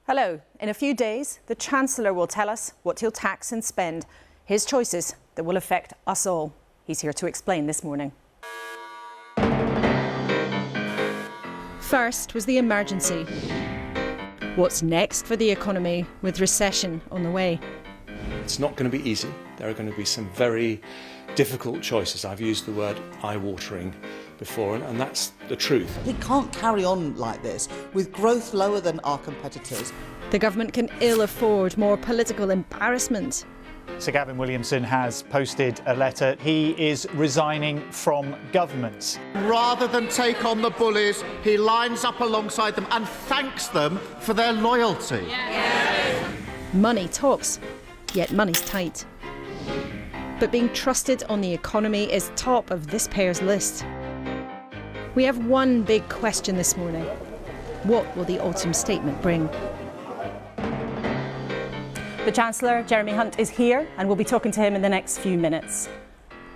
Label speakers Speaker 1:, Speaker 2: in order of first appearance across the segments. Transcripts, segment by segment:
Speaker 1: Hello. In a few days, the Chancellor will tell us what he'll tax and spend. His choices that will affect us all. He's here to explain this morning. First was the emergency. What's next for the economy with recession on the way?
Speaker 2: It's not going to be easy. There are going to be some very difficult choices. I've used the word eye-watering before, and that's the truth.
Speaker 3: We can't carry on like this with growth lower than our competitors.
Speaker 1: The government can ill afford more political embarrassment.
Speaker 4: Sir Gavin Williamson has posted a letter. He is resigning from government.
Speaker 5: Rather than take on the bullies, he lines up alongside them and thanks them for their loyalty.
Speaker 1: Yes. Money talks, yet money's tight. But being trusted on the economy is top of this pair's list. We have one big question this morning. What will the autumn statement bring? The Chancellor, Jeremy Hunt, is here and we'll be talking to him in the next few minutes.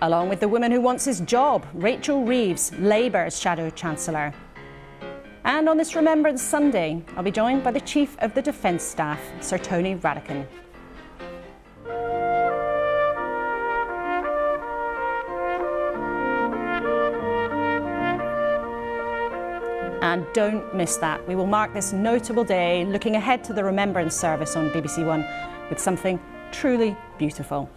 Speaker 1: Along with the woman who wants his job, Rachel Reeves, Labour's Shadow Chancellor. And on this Remembrance Sunday, I'll be joined by the Chief of the Defence Staff, Sir Tony Radakin. And don't miss that. We will mark this notable day looking ahead to the Remembrance service on BBC One with something truly beautiful.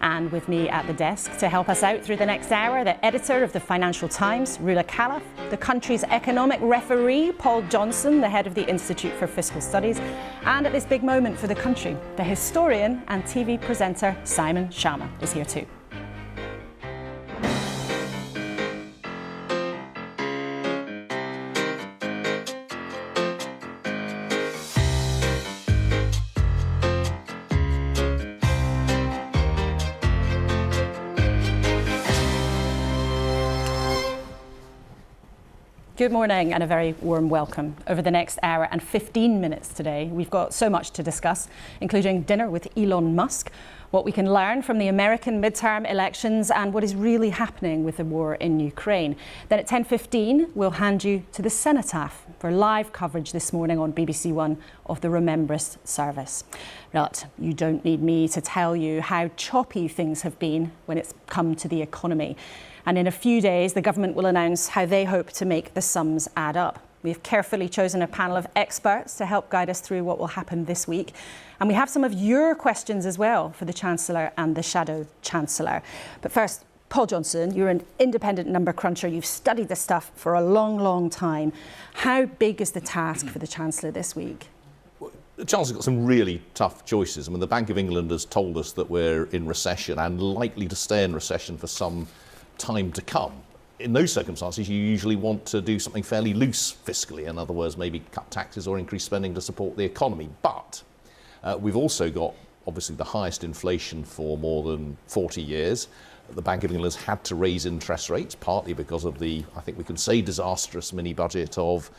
Speaker 1: And with me at the desk to help us out through the next hour, the editor of the Financial Times, Rula Calaf, the country's economic referee, Paul Johnson, the head of the Institute for Fiscal Studies, and at this big moment for the country, the historian and TV presenter Simon Sharma is here too. Good morning and a very warm welcome. Over the next hour and 15 minutes today, we've got so much to discuss, including dinner with Elon Musk, what we can learn from the American midterm elections and what is really happening with the war in Ukraine. Then at 10:15, we'll hand you to the Cenotaph for live coverage this morning on BBC One of the Remembrance service. But you don't need me to tell you how choppy things have been when it's come to the economy. And in a few days, the government will announce how they hope to make the sums add up. We've carefully chosen a panel of experts to help guide us through what will happen this week. And we have some of your questions as well for the Chancellor and the Shadow Chancellor. But first, Paul Johnson, you're an independent number cruncher. You've studied this stuff for a long, long time. How big is the task for the Chancellor this week?
Speaker 6: The Chancellor's got some really tough choices. I mean, the Bank of England has told us that we're in recession and likely to stay in recession for some time to come. In those circumstances, you usually want to do something fairly loose fiscally. In other words, maybe cut taxes or increase spending to support the economy. But we've also got, obviously, the highest inflation for more than 40 years. The Bank of England has had to raise interest rates, partly because of the, I think we can say, disastrous mini-budget of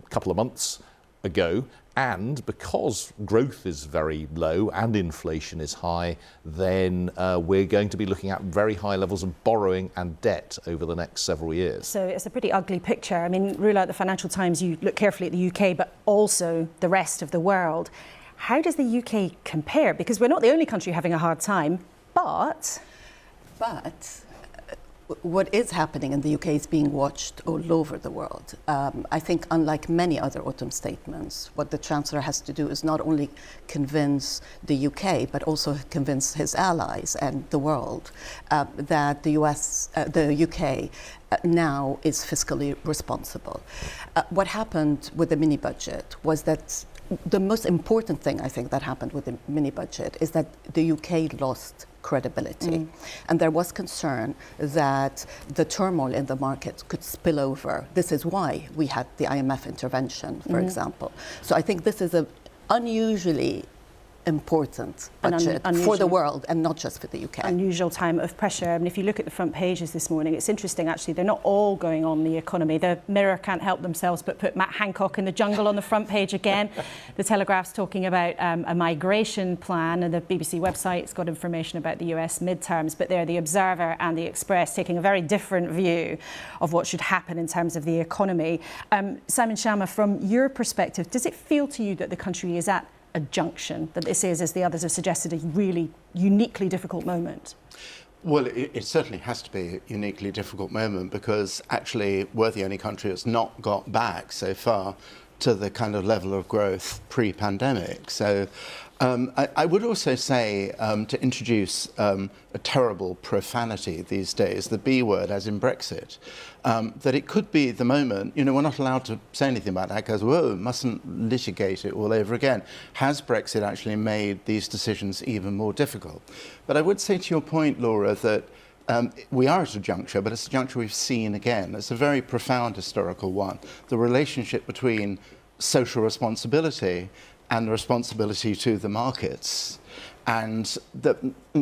Speaker 6: a couple of months ago. And because growth is very low and inflation is high, then we're going to be looking at very high levels of borrowing and debt over the next several years.
Speaker 1: So it's a pretty ugly picture. I mean, rule out the Financial Times, you look carefully at the UK, but also the rest of the world. How does the UK compare? Because we're not the only country having a hard time, but
Speaker 7: what is happening in the UK is being watched all over the world. I think, unlike many other autumn statements, what the Chancellor has to do is not only convince the UK, but also convince his allies and the world that the UK now is fiscally responsible. What happened with the mini-budget was that the most important thing, I think, that happened with the mini-budget is that the UK lost credibility. And there was concern that the turmoil in the market could spill over. This is why we had the IMF intervention, for example. So I think this is an unusually important
Speaker 1: An
Speaker 7: budget for the
Speaker 1: unusual-
Speaker 7: world and not just for the UK.
Speaker 1: Unusual time of pressure. I mean, if you look at the front pages this morning, it's interesting actually, they're not all going on the economy. The Mirror can't help themselves but put Matt Hancock in the jungle on the front page again. The Telegraph's talking about a migration plan, and the BBC website's got information about the US midterms, but they're the Observer and the Express taking a very different view of what should happen in terms of the economy. Simon Sharma, from your perspective, does it feel to you that the country is at a junction, that this is, as the others have suggested, a really uniquely difficult moment?
Speaker 8: Well, it certainly has to be a uniquely difficult moment, because actually we're the only country that's not got back so far to the kind of level of growth pre-pandemic. So I would also say, to introduce a terrible profanity these days, the B word, as in Brexit, that it could be the moment, you know, we're not allowed to say anything about that, because, whoa, mustn't litigate it all over again. Has Brexit actually made these decisions even more difficult? But I would say to your point, Laura, that we are at a juncture, but it's a juncture we've seen again. It's a very profound historical one. The relationship between social responsibility and the responsibility to the markets. And the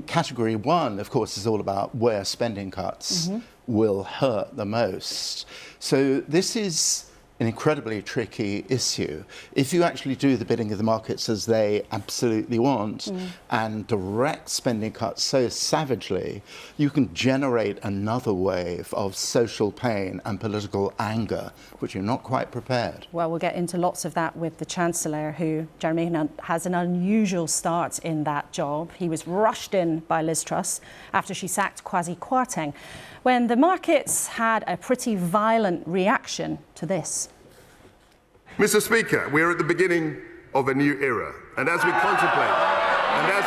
Speaker 8: category one, of course, is all about where spending cuts will hurt the most. So this is an incredibly tricky issue. If you actually do the bidding of the markets as they absolutely want and direct spending cuts so savagely, you can generate another wave of social pain and political anger, which you're not quite prepared.
Speaker 1: Well, we'll get into lots of that with the Chancellor, who, Jeremy Hunt, has an unusual start in that job. He was rushed in by Liz Truss after she sacked Kwasi Kwarteng, when the markets had a pretty violent reaction to this.
Speaker 9: Mr. Speaker, we are at the beginning of a new era, and as we contemplate, that's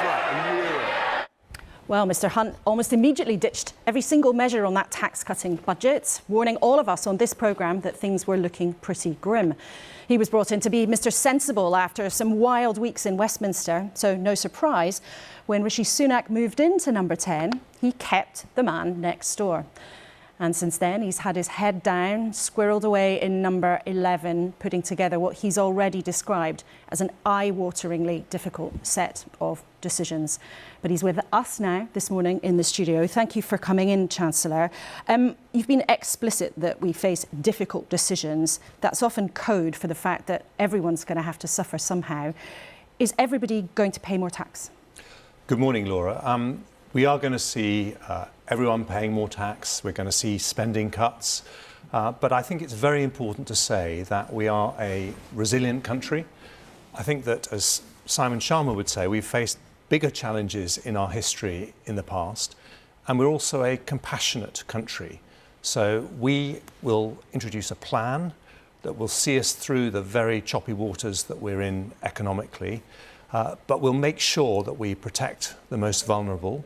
Speaker 9: right, a new era.
Speaker 1: Well, Mr. Hunt almost immediately ditched every single measure on that tax-cutting budget, warning all of us on this programme that things were looking pretty grim. He was brought in to be Mr. Sensible after some wild weeks in Westminster, so no surprise, when Rishi Sunak moved into number 10, he kept the man next door. And since then, he's had his head down, squirreled away in number 11, putting together what he's already described as an eye-wateringly difficult set of decisions. But he's with us now this morning in the studio. Thank you for coming in, Chancellor. You've been explicit that we face difficult decisions. That's often code for the fact that everyone's going to have to suffer somehow. Is everybody going to pay more tax?
Speaker 2: Good morning, Laura. We are going to see everyone paying more tax. We're going to see spending cuts. But I think it's very important to say that we are a resilient country. I think that, as Simon Sharma would say, we've faced bigger challenges in our history in the past, and we're also a compassionate country. So we will introduce a plan that will see us through the very choppy waters that we're in economically, but we'll make sure that we protect the most vulnerable,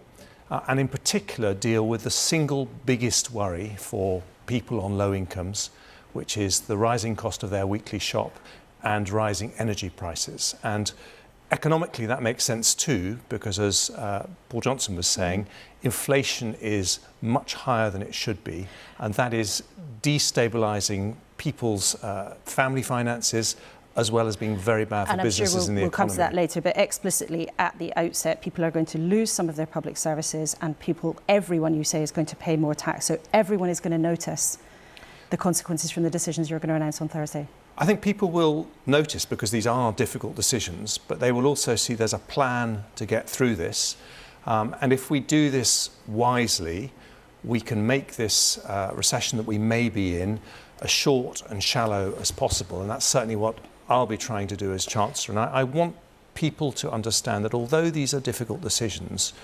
Speaker 2: and in particular deal with the single biggest worry for people on low incomes, which is the rising cost of their weekly shop and rising energy prices. And economically, that makes sense too, because as Paul Johnson was saying, inflation is much higher than it should be, and that is destabilising people's family finances, as well as being very bad for businesses in the economy.
Speaker 1: We'll come to that later, but explicitly at the outset, people are going to lose some of their public services, and everyone, you say, is going to pay more tax. So everyone is going to notice the consequences from the decisions you're going to announce on Thursday.
Speaker 2: I think people will notice, because these are difficult decisions, but they will also see there's a plan to get through this. And if we do this wisely, we can make this recession that we may be in as short and shallow as possible. And that's certainly what I'll be trying to do as Chancellor. And I want people to understand that although these are difficult decisions,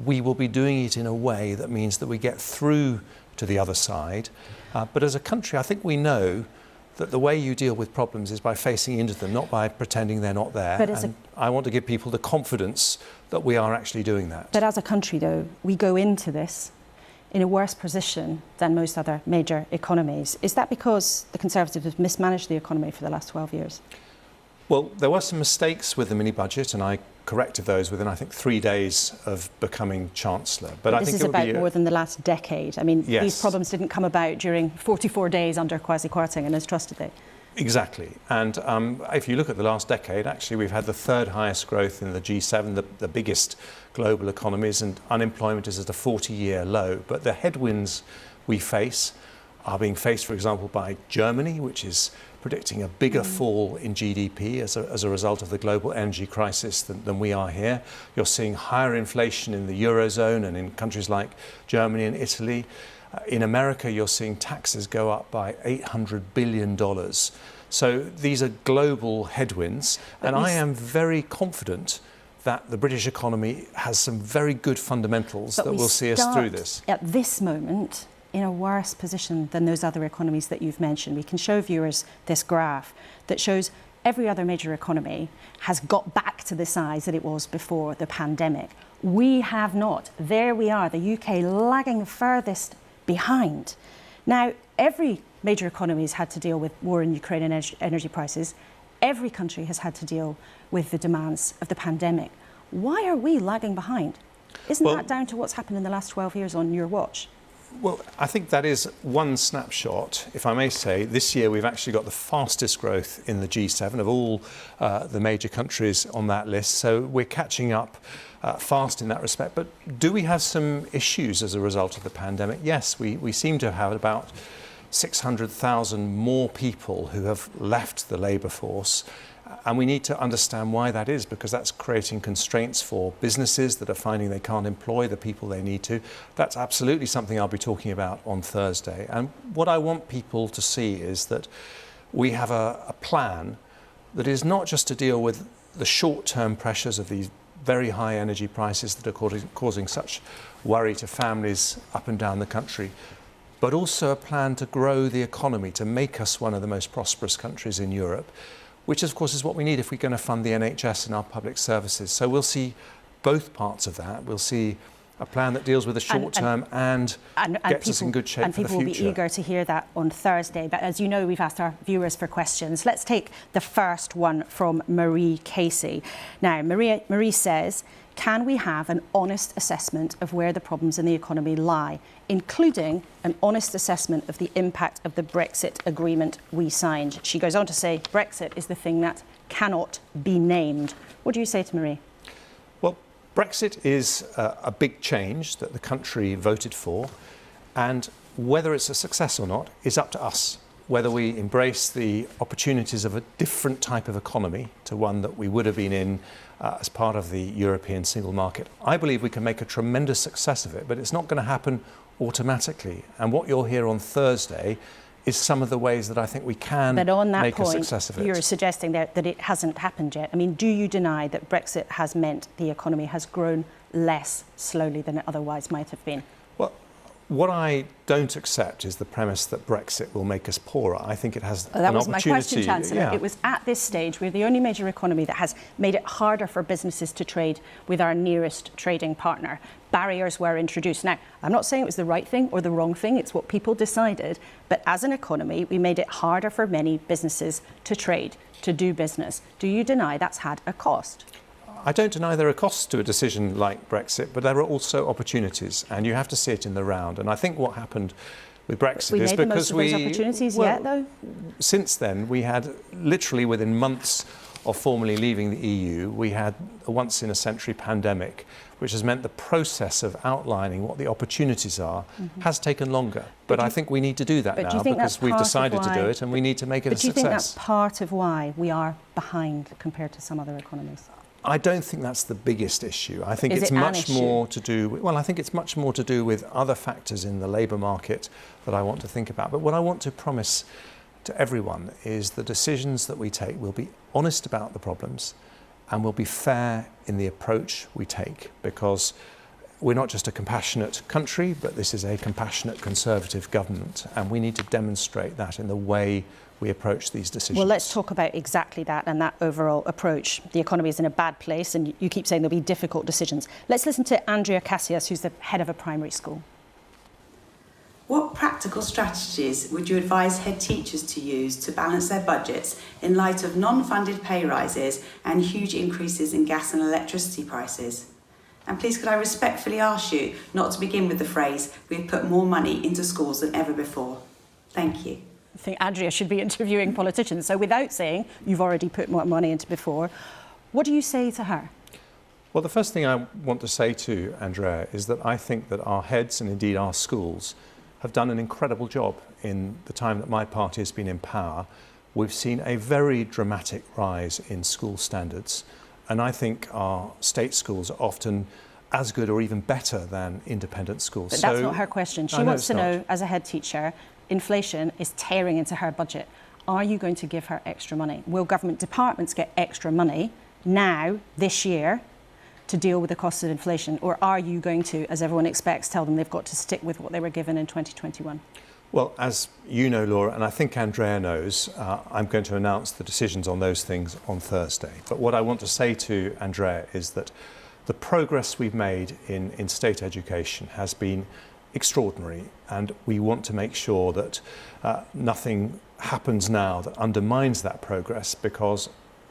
Speaker 2: we will be doing it in a way that means that we get through to the other side. But as a country, I think we know that the way you deal with problems is by facing into them, not by pretending they're not there. And I want to give people the confidence that we are actually doing that.
Speaker 1: But as a country, though, we go into this in a worse position than most other major economies. Is that because the Conservatives have mismanaged the economy for the last 12 years?
Speaker 2: Well, there were some mistakes with the mini-budget, and I corrected those within, I think, 3 days of becoming Chancellor. But
Speaker 1: this is about more than the last decade. I mean, these problems didn't come about during 44 days under Kwasi Kwarteng and Liz Truss, did they?
Speaker 2: Exactly. And if you look at the last decade, actually we've had the third highest growth in the G7, the biggest global economies, and unemployment is at a 40-year low. But the headwinds we face are being faced, for example, by Germany, which is predicting a bigger fall in GDP as a result of the global energy crisis than we are here. You're seeing higher inflation in the Eurozone and in countries like Germany and Italy. In America, you're seeing taxes go up by $800 billion. So these are global headwinds, and I am very confident that the British economy has some very good fundamentals that will see us through this.
Speaker 1: At this moment, in a worse position than those other economies that you've mentioned. We can show viewers this graph that shows every other major economy has got back to the size that it was before the pandemic. We have not. There we are, the UK lagging furthest behind. Now, every major economy has had to deal with war in Ukraine and energy prices. Every country has had to deal with the demands of the pandemic. Why are we lagging behind? Isn't that down to what's happened in the last 12 years on your watch?
Speaker 2: Well, I think that is one snapshot, if I may say. This year we've actually got the fastest growth in the G7 of all the major countries on that list. So we're catching up fast in that respect. But do we have some issues as a result of the pandemic? Yes, we seem to have about 600,000 more people who have left the labour force. And we need to understand why that is, because that's creating constraints for businesses that are finding they can't employ the people they need to. That's absolutely something I'll be talking about on Thursday. And what I want people to see is that we have a plan that is not just to deal with the short-term pressures of these very high energy prices that are causing such worry to families up and down the country, but also a plan to grow the economy, to make us one of the most prosperous countries in Europe, which of course is what we need if we're going to fund the NHS and our public services. So we'll see both parts of that. We'll see a plan that deals with the short term and gets us in good shape for the future.
Speaker 1: And people will be eager to hear that on Thursday. But as you know, we've asked our viewers for questions. Let's take the first one from Marie Casey. Now, Marie says, can we have an honest assessment of where the problems in the economy lie, including an honest assessment of the impact of the Brexit agreement we signed? She goes on to say, Brexit is the thing that cannot be named. What do you say to Marie?
Speaker 2: Well, Brexit is a big change that the country voted for, and whether it's a success or not is up to us. Whether we embrace the opportunities of a different type of economy to one that we would have been in as part of the European single market. I believe we can make a tremendous success of it, but it's not going to happen automatically. And what you'll hear on Thursday is some of the ways that I think we can make a success of it.
Speaker 1: You're suggesting that it hasn't happened yet. I mean, do you deny that Brexit has meant the economy has grown less slowly than it otherwise might have been?
Speaker 2: Well, what I don't accept is the premise that Brexit will make us poorer. I think it has an opportunity.
Speaker 1: That was my question, Chancellor.
Speaker 2: Yeah.
Speaker 1: It was at this stage, we're the only major economy that has made it harder for businesses to trade with our nearest trading partner. Barriers were introduced. Now, I'm not saying it was the right thing or the wrong thing, it's what people decided. But as an economy, we made it harder for many businesses to trade, to do business. Do you deny that's had a cost?
Speaker 2: I don't deny there are costs to a decision like Brexit, but there are also opportunities, and you have to see it in the round. And I think what happened with Brexit is because
Speaker 1: we made the most of those opportunities yet, though?
Speaker 2: Since then, we had literally within months of formally leaving the EU, we had a once-in-a-century pandemic, which has meant the process of outlining what the opportunities are has taken longer. But I think we need to do that now because we've decided to do it, and we need to make it a success.
Speaker 1: But do you think that's part of why we are behind compared to some other economies?
Speaker 2: I don't think that's the biggest issue. I think it's much more to do with, well, I think it's much more to do with other factors in the labour market that I want to think about. But what I want to promise to everyone is the decisions that we take will be honest about the problems and will be fair in the approach we take, because we're not just a compassionate country, but this is a compassionate Conservative government, and we need to demonstrate that in the way we approach these decisions.
Speaker 1: Well, let's talk about exactly that and that overall approach. The economy is in a bad place, and you keep saying there'll be difficult decisions. Let's listen to Andrea Cassius, who's the head of a primary school.
Speaker 10: What practical strategies would you advise head teachers to use to balance their budgets in light of non-funded pay rises and huge increases in gas and electricity prices? And please could I respectfully ask you not to begin with the phrase, "we've put more money into schools than ever before." Thank you.
Speaker 1: think Andrea should be interviewing politicians. So without saying, you've already put more money into before, what do you say to her?
Speaker 2: Well, the first thing I want to say to Andrea is that I think that our heads and indeed our schools have done an incredible job in the time that my party has been in power. We've seen a very dramatic rise in school standards, and I think our state schools are often as good or even better than independent schools.
Speaker 1: But that's not her question. She wants to know, as a head teacher, inflation is tearing into her budget. Are you going to give her extra money? Will government departments get extra money now, this year, to deal with the cost of inflation? Or are you going to, as everyone expects, tell them they've got to stick with what they were given in 2021?
Speaker 2: Well, as you know, Laura, and I think Andrea knows, I'm going to announce the decisions on those things on Thursday. But what I want to say to Andrea is that the progress we've made in state education has been extraordinary, and we want to make sure that nothing happens now that undermines that progress, because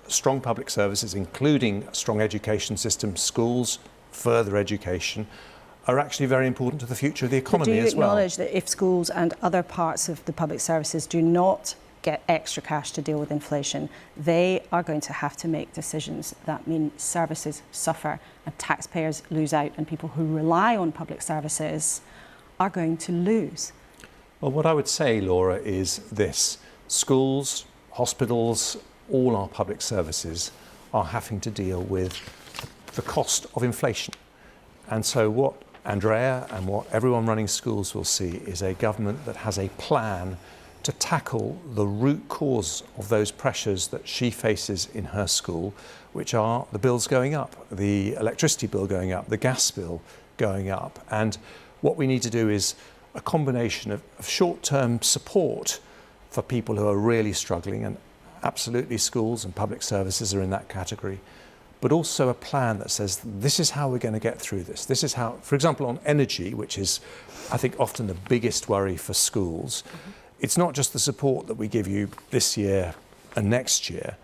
Speaker 2: strong public services, including a strong education system, schools, further education, are actually very important to the future of the economy as well.
Speaker 1: Do you acknowledge that if schools and other parts of the public services do not get extra cash to deal with inflation, they are going to have to make decisions that mean services suffer and taxpayers lose out, and people who rely on public services are going to lose?
Speaker 2: Well, what I would say, Laura, is this. Schools, hospitals, all our public services are having to deal with the cost of inflation. And so what Andrea and what everyone running schools will see is a government that has a plan to tackle the root cause of those pressures that she faces in her school, which are the bills going up, the electricity bill going up, the gas bill going up. And what we need to do is a combination of short-term support for people who are really struggling, and absolutely schools and public services are in that category, but also a plan that says this is how we're going to get through this. This is how, for example, on energy, which is, I think, often the biggest worry for schools, it's not just the support that we give you this year and next year,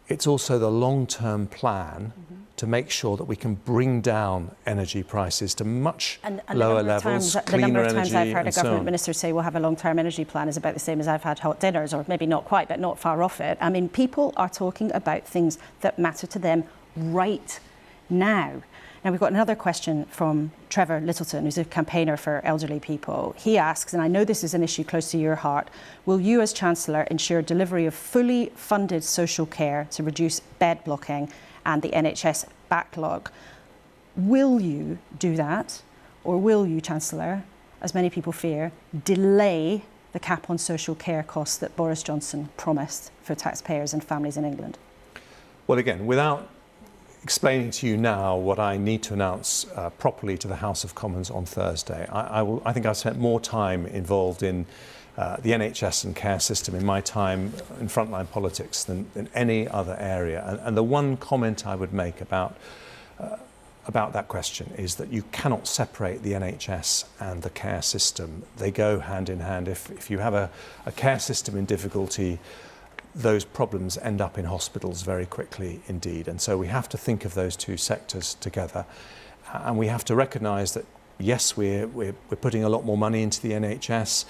Speaker 2: it's also the long-term plan to make sure that we can bring down energy prices to much lower levels,
Speaker 1: the number of times
Speaker 2: cleaner
Speaker 1: I've
Speaker 2: energy,
Speaker 1: heard a
Speaker 2: and so
Speaker 1: government
Speaker 2: on.
Speaker 1: minister say we'll have a long-term energy plan is about the same as I've had hot dinners, or maybe not quite, but not far off it. I mean, people are talking about things that matter to them right now. Now, we've got another question from Trevor Littleton, who's a campaigner for elderly people. He asks, and I know this is an issue close to your heart, will you as Chancellor ensure delivery of fully funded social care to reduce bed blocking and the NHS backlog? Will you do that, or will you, Chancellor, as many people fear, delay the cap on social care costs that Boris Johnson promised for taxpayers and families in England?
Speaker 2: Well, again, without explaining to you now what I need to announce properly to the House of Commons on Thursday, I think I've spent more time involved in the NHS and care system in my time in frontline politics than any other area. And the one comment I would make about that question is that you cannot separate the NHS and the care system. They go hand in hand. If you have a care system in difficulty, those problems end up in hospitals very quickly indeed. And so we have to think of those two sectors together. And we have to recognise that, yes, we're putting a lot more money into the NHS,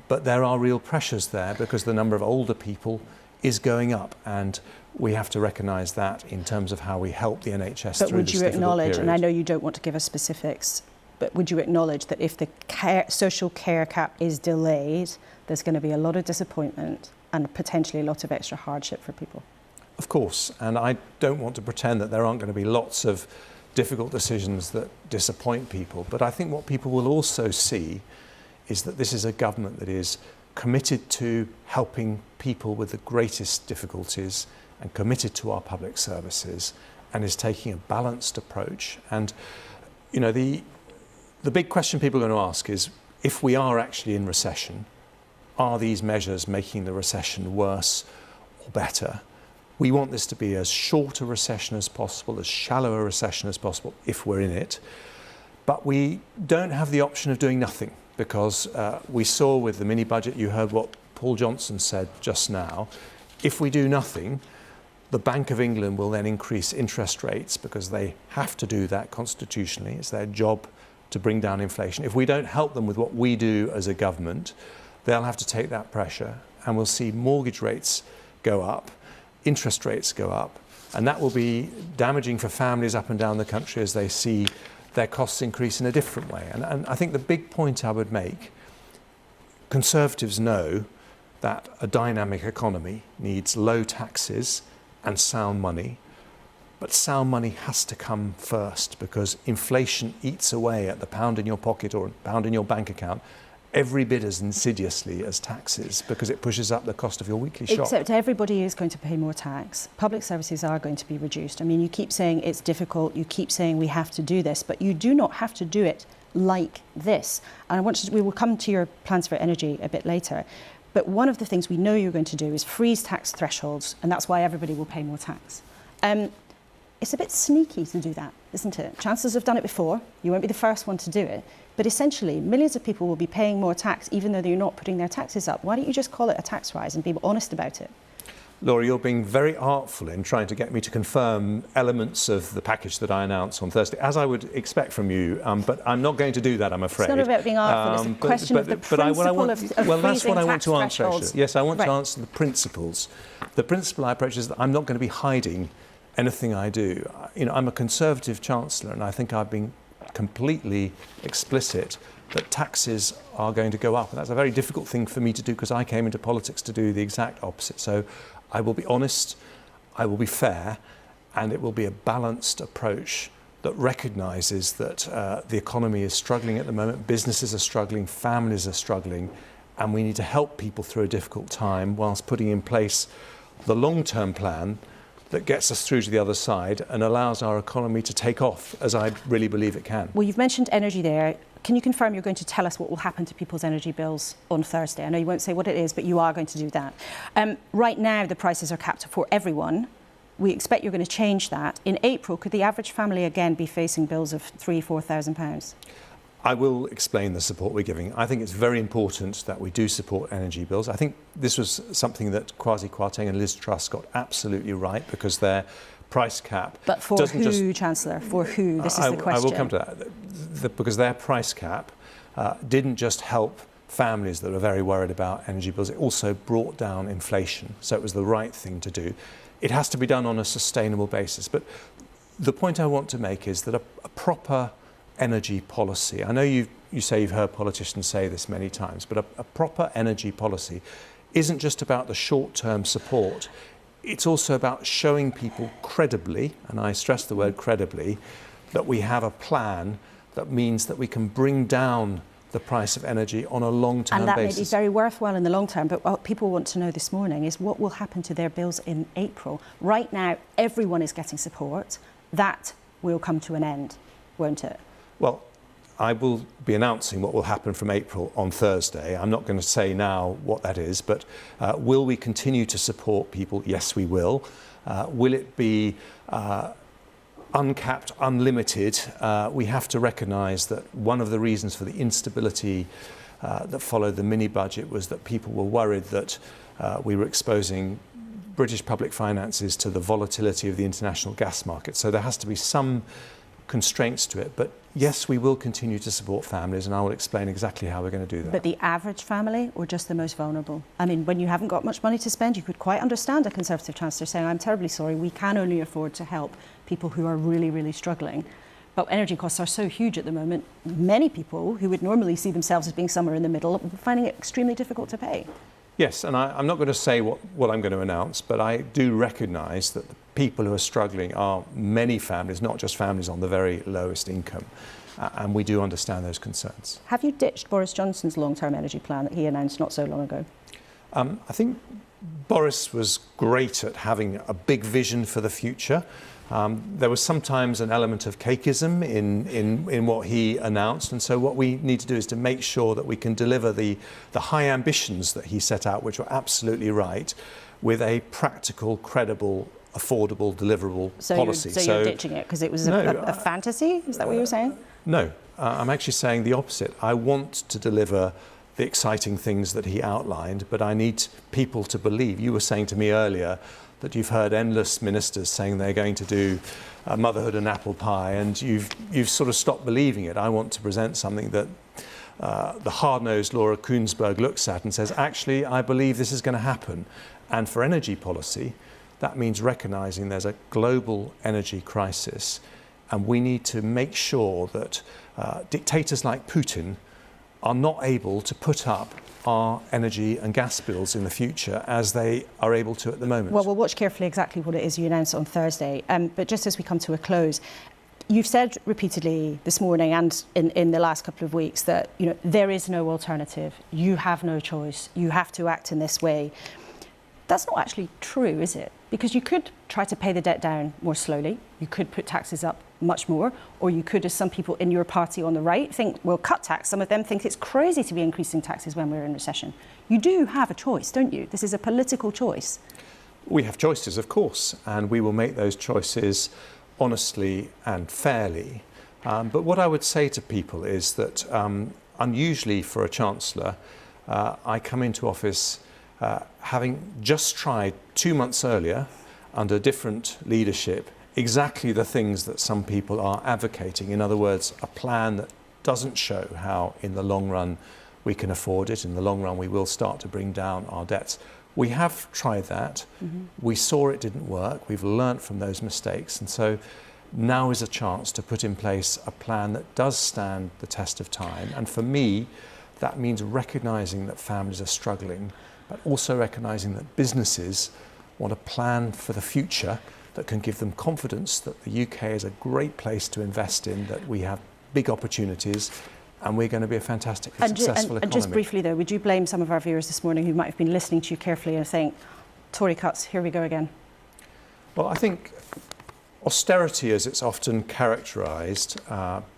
Speaker 2: but there are real pressures there because the number of older people is going up, and we have to recognise that in terms of how we help the NHS through this difficult period. But would you
Speaker 1: acknowledge, and I know you don't want to give us specifics, but would you acknowledge that if the social care cap is delayed, there's going to be a lot of disappointment and potentially a lot of extra hardship for people?
Speaker 2: Of course, and I don't want to pretend that there aren't going to be lots of difficult decisions that disappoint people, but I think what people will also see is that this is a government that is committed to helping people with the greatest difficulties and committed to our public services and is taking a balanced approach. And, you know, the big question people are going to ask is, if we are actually in recession, are these measures making the recession worse or better? We want this to be as short a recession as possible, as shallow a recession as possible if we're in it. But we don't have the option of doing nothing, because we saw with the mini budget, you heard what Paul Johnson said just now. If we do nothing, the Bank of England will then increase interest rates because they have to do that constitutionally. It's their job to bring down inflation. If we don't help them with what we do as a government, they'll have to take that pressure, and we'll see mortgage rates go up, interest rates go up, and that will be damaging for families up and down the country as they see their costs increase in a different way. And I think the big point I would make, Conservatives know that a dynamic economy needs low taxes and sound money, but sound money has to come first, because inflation eats away at the pound in your pocket or pound in your bank account every bit as insidiously as taxes, because it pushes up the cost of your weekly shop.
Speaker 1: Except everybody is going to pay more tax. Public services are going to be reduced. I mean, you keep saying it's difficult, you keep saying we have to do this, but you do not have to do it like this. And we will come to your plans for energy a bit later. But one of the things we know you're going to do is freeze tax thresholds, and that's why everybody will pay more tax. It's a bit sneaky to do that, isn't it? Chancellors have done it before. You won't be the first one to do it. But essentially, millions of people will be paying more tax even though they're not putting their taxes up. Why don't you just call it a tax rise and be honest about it?
Speaker 2: Laura, you're being very artful in trying to get me to confirm elements of the package that I announced on Thursday, as I would expect from you, but I'm not going to do that, I'm afraid.
Speaker 1: It's not about being artful, it's a question of the principle of freezing
Speaker 2: well, that's what I want
Speaker 1: tax
Speaker 2: to answer,
Speaker 1: thresholds.
Speaker 2: actually. Yes, I want
Speaker 1: Right.
Speaker 2: to answer the principles. The principle I approach is that I'm not going to be hiding anything I do. You know, I'm a Conservative Chancellor, and I think I've been completely explicit that taxes are going to go up. And that's a very difficult thing for me to do, because I came into politics to do the exact opposite. So I will be honest, I will be fair, and it will be a balanced approach that recognises that the economy is struggling at the moment, businesses are struggling, families are struggling, and we need to help people through a difficult time whilst putting in place the long-term plan that gets us through to the other side and allows our economy to take off, as I really believe it can.
Speaker 1: Well, you've mentioned energy there. Can you confirm you're going to tell us what will happen to people's energy bills on Thursday? I know you won't say what it is, but you are going to do that. Right now, the prices are capped for everyone. We expect you're going to change that. In April, could the average family again be facing bills of £3,000, £4,000?
Speaker 2: I will explain the support we're giving. I think it's very important that we do support energy bills. I think this was something that Kwasi Kwarteng and Liz Truss got absolutely right, because their price cap
Speaker 1: But for
Speaker 2: doesn't
Speaker 1: who,
Speaker 2: just...
Speaker 1: Chancellor? For who? This is the question.
Speaker 2: I will come to that. Because their price cap didn't just help families that are very worried about energy bills, it also brought down inflation. So it was the right thing to do. It has to be done on a sustainable basis. But the point I want to make is that a proper energy policy, I know you say you've heard politicians say this many times, but a proper energy policy isn't just about the short-term support. It's also about showing people credibly, and I stress the word credibly, that we have a plan that means that we can bring down the price of energy on a long-term basis.
Speaker 1: And that may be very worthwhile in the long term, but what people want to know this morning is what will happen to their bills in April. Right now, everyone is getting support. That will come to an end, won't it?
Speaker 2: Well, I will be announcing what will happen from April on Thursday. I'm not going to say now what that is, but will we continue to support people? Yes, we will. Will it be uncapped, unlimited? We have to recognise that one of the reasons for the instability that followed the mini-budget was that people were worried that we were exposing British public finances to the volatility of the international gas market. So there has to be some constraints to it. But yes, we will continue to support families, and I will explain exactly how we're going to do that.
Speaker 1: But the average family, or just the most vulnerable? I mean, when you haven't got much money to spend, you could quite understand a Conservative Chancellor saying, I'm terribly sorry, we can only afford to help people who are really, really struggling. But energy costs are so huge at the moment, many people who would normally see themselves as being somewhere in the middle are finding it extremely difficult to pay.
Speaker 2: Yes, and I'm not going to say what I'm going to announce, but I do recognise that the people who are struggling are many families, not just families on the very lowest income, and we do understand those concerns.
Speaker 1: Have you ditched Boris Johnson's long-term energy plan that he announced not so long ago?
Speaker 2: I think Boris was great at having a big vision for the future. There was sometimes an element of cakeism in what he announced, and so what we need to do is to make sure that we can deliver the high ambitions that he set out, which were absolutely right, with a practical, credible, affordable, deliverable policy.
Speaker 1: So you're ditching it because it was a fantasy? Is that what you were saying?
Speaker 2: No, I'm actually saying the opposite. I want to deliver the exciting things that he outlined, but I need people to believe. You were saying to me earlier that you've heard endless ministers saying they're going to do motherhood and apple pie, and you've sort of stopped believing it. I want to present something that the hard-nosed Laura Kuenssberg looks at and says, actually, I believe this is going to happen. And for energy policy, that means recognising there's a global energy crisis, and we need to make sure that dictators like Putin are not able to put up our energy and gas bills in the future as they are able to at the moment.
Speaker 1: Well, we'll watch carefully exactly what it is you announce on Thursday. But just as we come to a close, you've said repeatedly this morning and in the last couple of weeks that there is no alternative. You have no choice. You have to act in this way. That's not actually true, is it? Because you could try to pay the debt down more slowly. You could put taxes up much more, or you could, as some people in your party on the right think, well, cut tax. Some of them think it's crazy to be increasing taxes when we're in recession. You do have a choice, don't you? This is a political choice.
Speaker 2: We have choices, of course, and we will make those choices honestly and fairly. But what I would say to people is that unusually for a chancellor, I come into office having just tried 2 months earlier under different leadership exactly the things that some people are advocating. In other words, a plan that doesn't show how in the long run we can afford it. In the long run we will start to bring down our debts. We have tried that. We saw it didn't work. We've learnt from those mistakes, and so now is a chance to put in place a plan that does stand the test of time. And for me, that means recognising that families are struggling, but also recognising that businesses want a plan for the future that can give them confidence that the UK is a great place to invest in, that we have big opportunities, and we're going to be a fantastic and successful economy.
Speaker 1: And just briefly though, would you blame some of our viewers this morning who might have been listening to you carefully and saying, Tory cuts, here we go again?
Speaker 2: Well, I think austerity, as it's often characterised,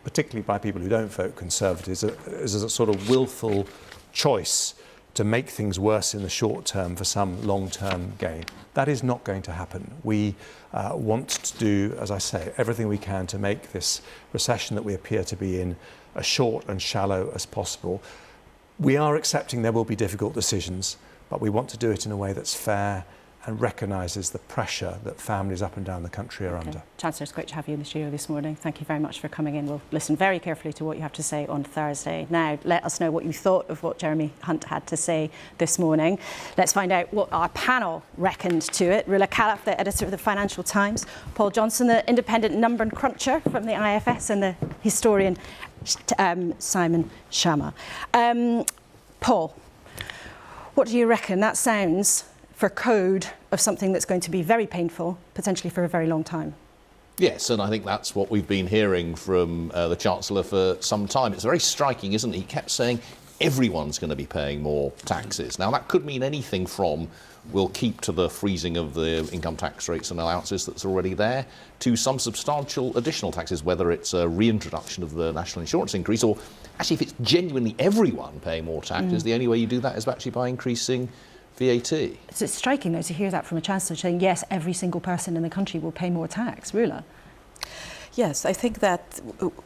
Speaker 2: particularly by people who don't vote Conservatives, is a sort of willful choice to make things worse in the short term for some long-term gain. That is not going to happen. We want to do, as I say, everything we can to make this recession that we appear to be in as short and shallow as possible. We are accepting there will be difficult decisions, but we want to do it in a way that's fair and recognises the pressure that families up and down the country are under.
Speaker 1: Chancellor, it's great to have you in the studio this morning. Thank you very much for coming in. We'll listen very carefully to what you have to say on Thursday. Now, let us know what you thought of what Jeremy Hunt had to say this morning. Let's find out what our panel reckoned to it. Rula Calaf, the editor of the Financial Times, Paul Johnson, the independent number cruncher from the IFS, and the historian Simon Shamma. Paul, what do you reckon? That sounds for code of something that's going to be very painful, potentially for a very long time.
Speaker 6: Yes, and I think that's what we've been hearing from the Chancellor for some time. It's very striking, isn't it? He kept saying everyone's going to be paying more taxes. Now, that could mean anything from we'll keep to the freezing of the income tax rates and allowances that's already there, to some substantial additional taxes, whether it's a reintroduction of the national insurance increase, or actually if it's genuinely everyone paying more taxes, the only way you do that is actually by increasing VAT.
Speaker 1: It's striking, though, to hear that from a Chancellor saying, yes, every single person in the country will pay more tax. Rula?
Speaker 7: Yes, I think that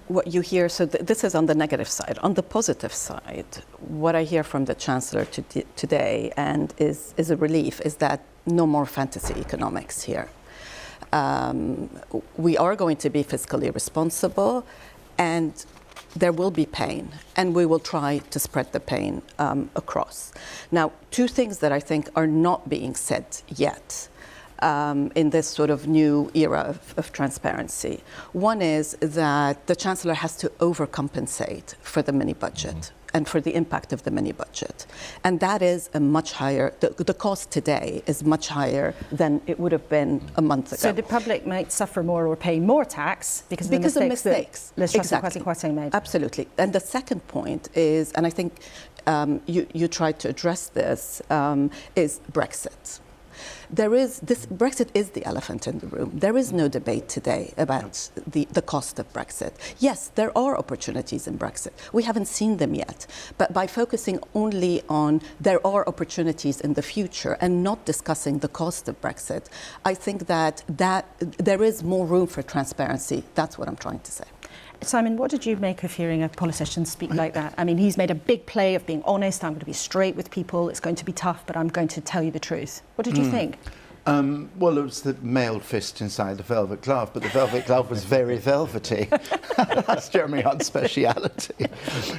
Speaker 7: what you hear, so this is on the negative side. On the positive side, what I hear from the Chancellor today, and is a relief, is that no more fantasy economics here. We are going to be fiscally responsible, and there will be pain, and we will try to spread the pain across. Now, two things that I think are not being said yet in this sort of new era of transparency. One is that the Chancellor has to overcompensate for the mini-budget and for the impact of the mini-budget. And that is a much higher, the cost today is much higher than it would have been a month ago.
Speaker 1: So the public might suffer more or pay more tax because of the mistakes that Liz Truss and Kwasi Kwarteng made.
Speaker 7: Absolutely. And the second point is, and I think you tried to address this, is Brexit. Brexit is the elephant in the room. There is no debate today about the cost of Brexit. Yes, there are opportunities in Brexit. We haven't seen them yet. But by focusing only on there are opportunities in the future and not discussing the cost of Brexit, I think that there is more room for transparency. That's what I'm trying to say.
Speaker 1: Simon, what did you make of hearing a politician speak like that? I mean, he's made a big play of being honest. I'm going to be straight with people. It's going to be tough, but I'm going to tell you the truth. What did you think?
Speaker 8: Well, it was the mailed fist inside the velvet glove, but the velvet glove was very velvety. That's Jeremy Hunt's speciality.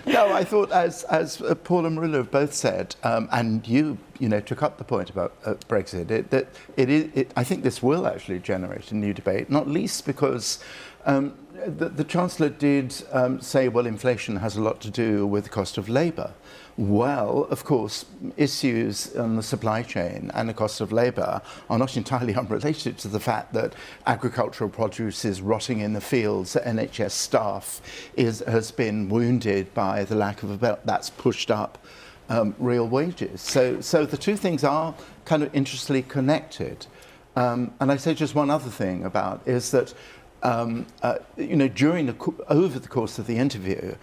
Speaker 8: No, I thought, as Paul and Marilla have both said, and you took up the point about Brexit, I think this will actually generate a new debate, not least because the Chancellor did say, well, inflation has a lot to do with the cost of labour. Well, of course, issues on the supply chain and the cost of labour are not entirely unrelated to the fact that agricultural produce is rotting in the fields, that NHS staff has been wounded by the lack of a belt. That's pushed up real wages. So the two things are kind of interestingly connected. And I say just one other thing about is that over the course of the interview,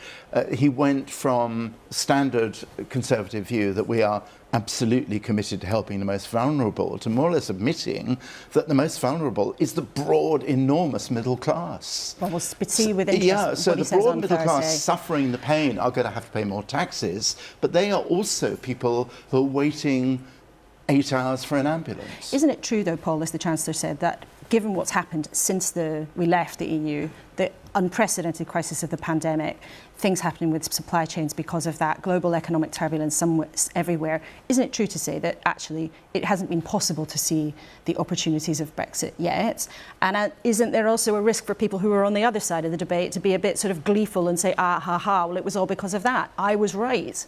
Speaker 8: he went from standard Conservative view that we are absolutely committed to helping the most vulnerable to more or less admitting that the most vulnerable is the broad, enormous middle class.
Speaker 1: Well, we'll see with interest.
Speaker 8: Yeah, so the broad middle class suffering the pain are going to have to pay more taxes, but they are also people who are waiting 8 hours for an ambulance.
Speaker 1: Isn't it true, though, Paul, as the Chancellor said, that given what's happened since we left the EU, the unprecedented crisis of the pandemic, things happening with supply chains because of that, global economic turbulence everywhere, isn't it true to say that actually it hasn't been possible to see the opportunities of Brexit yet? And isn't there also a risk for people who are on the other side of the debate to be a bit sort of gleeful and say, well, it was all because of that. I was right.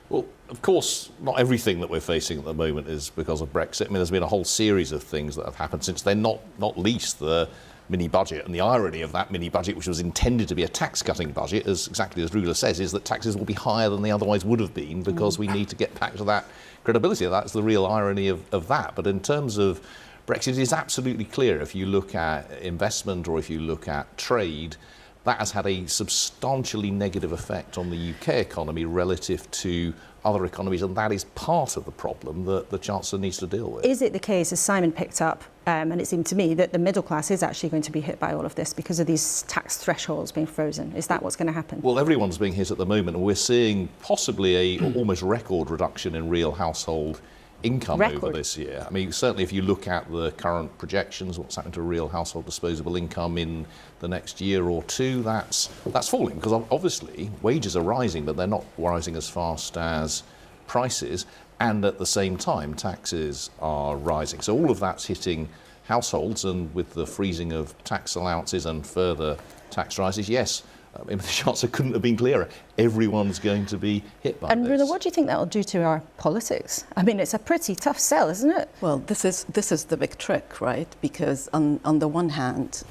Speaker 6: Well, of course, not everything that we're facing at the moment is because of Brexit. I mean, there's been a whole series of things that have happened since then, not least the mini-budget. And the irony of that mini-budget, which was intended to be a tax-cutting budget, exactly as Rula says, is that taxes will be higher than they otherwise would have been because we need to get back to that credibility. That's the real irony of that. But in terms of Brexit, it is absolutely clear if you look at investment or if you look at trade, that has had a substantially negative effect on the UK economy relative to other economies, and that is part of the problem that the Chancellor needs to deal with.
Speaker 1: Is it the case, as Simon picked up, and it seemed to me, that the middle class is actually going to be hit by all of this because of these tax thresholds being frozen? Is that what's going to happen?
Speaker 6: Well, everyone's being hit at the moment, and we're seeing possibly a almost record reduction in real household income over this year. I mean, certainly if you look at the current projections, what's happening to real household disposable income in the next year or two, that's falling because obviously wages are rising, but they're not rising as fast as prices, and at the same time taxes are rising. So all of that's hitting households, and with the freezing of tax allowances and further tax rises, yes, I mean, the Chancellor couldn't have been clearer. Everyone's going to be hit by this.
Speaker 1: And Rula, what do you think that will do to our politics? I mean, it's a pretty tough sell, isn't it?
Speaker 7: Well, this is the big trick, right? Because on the one hand,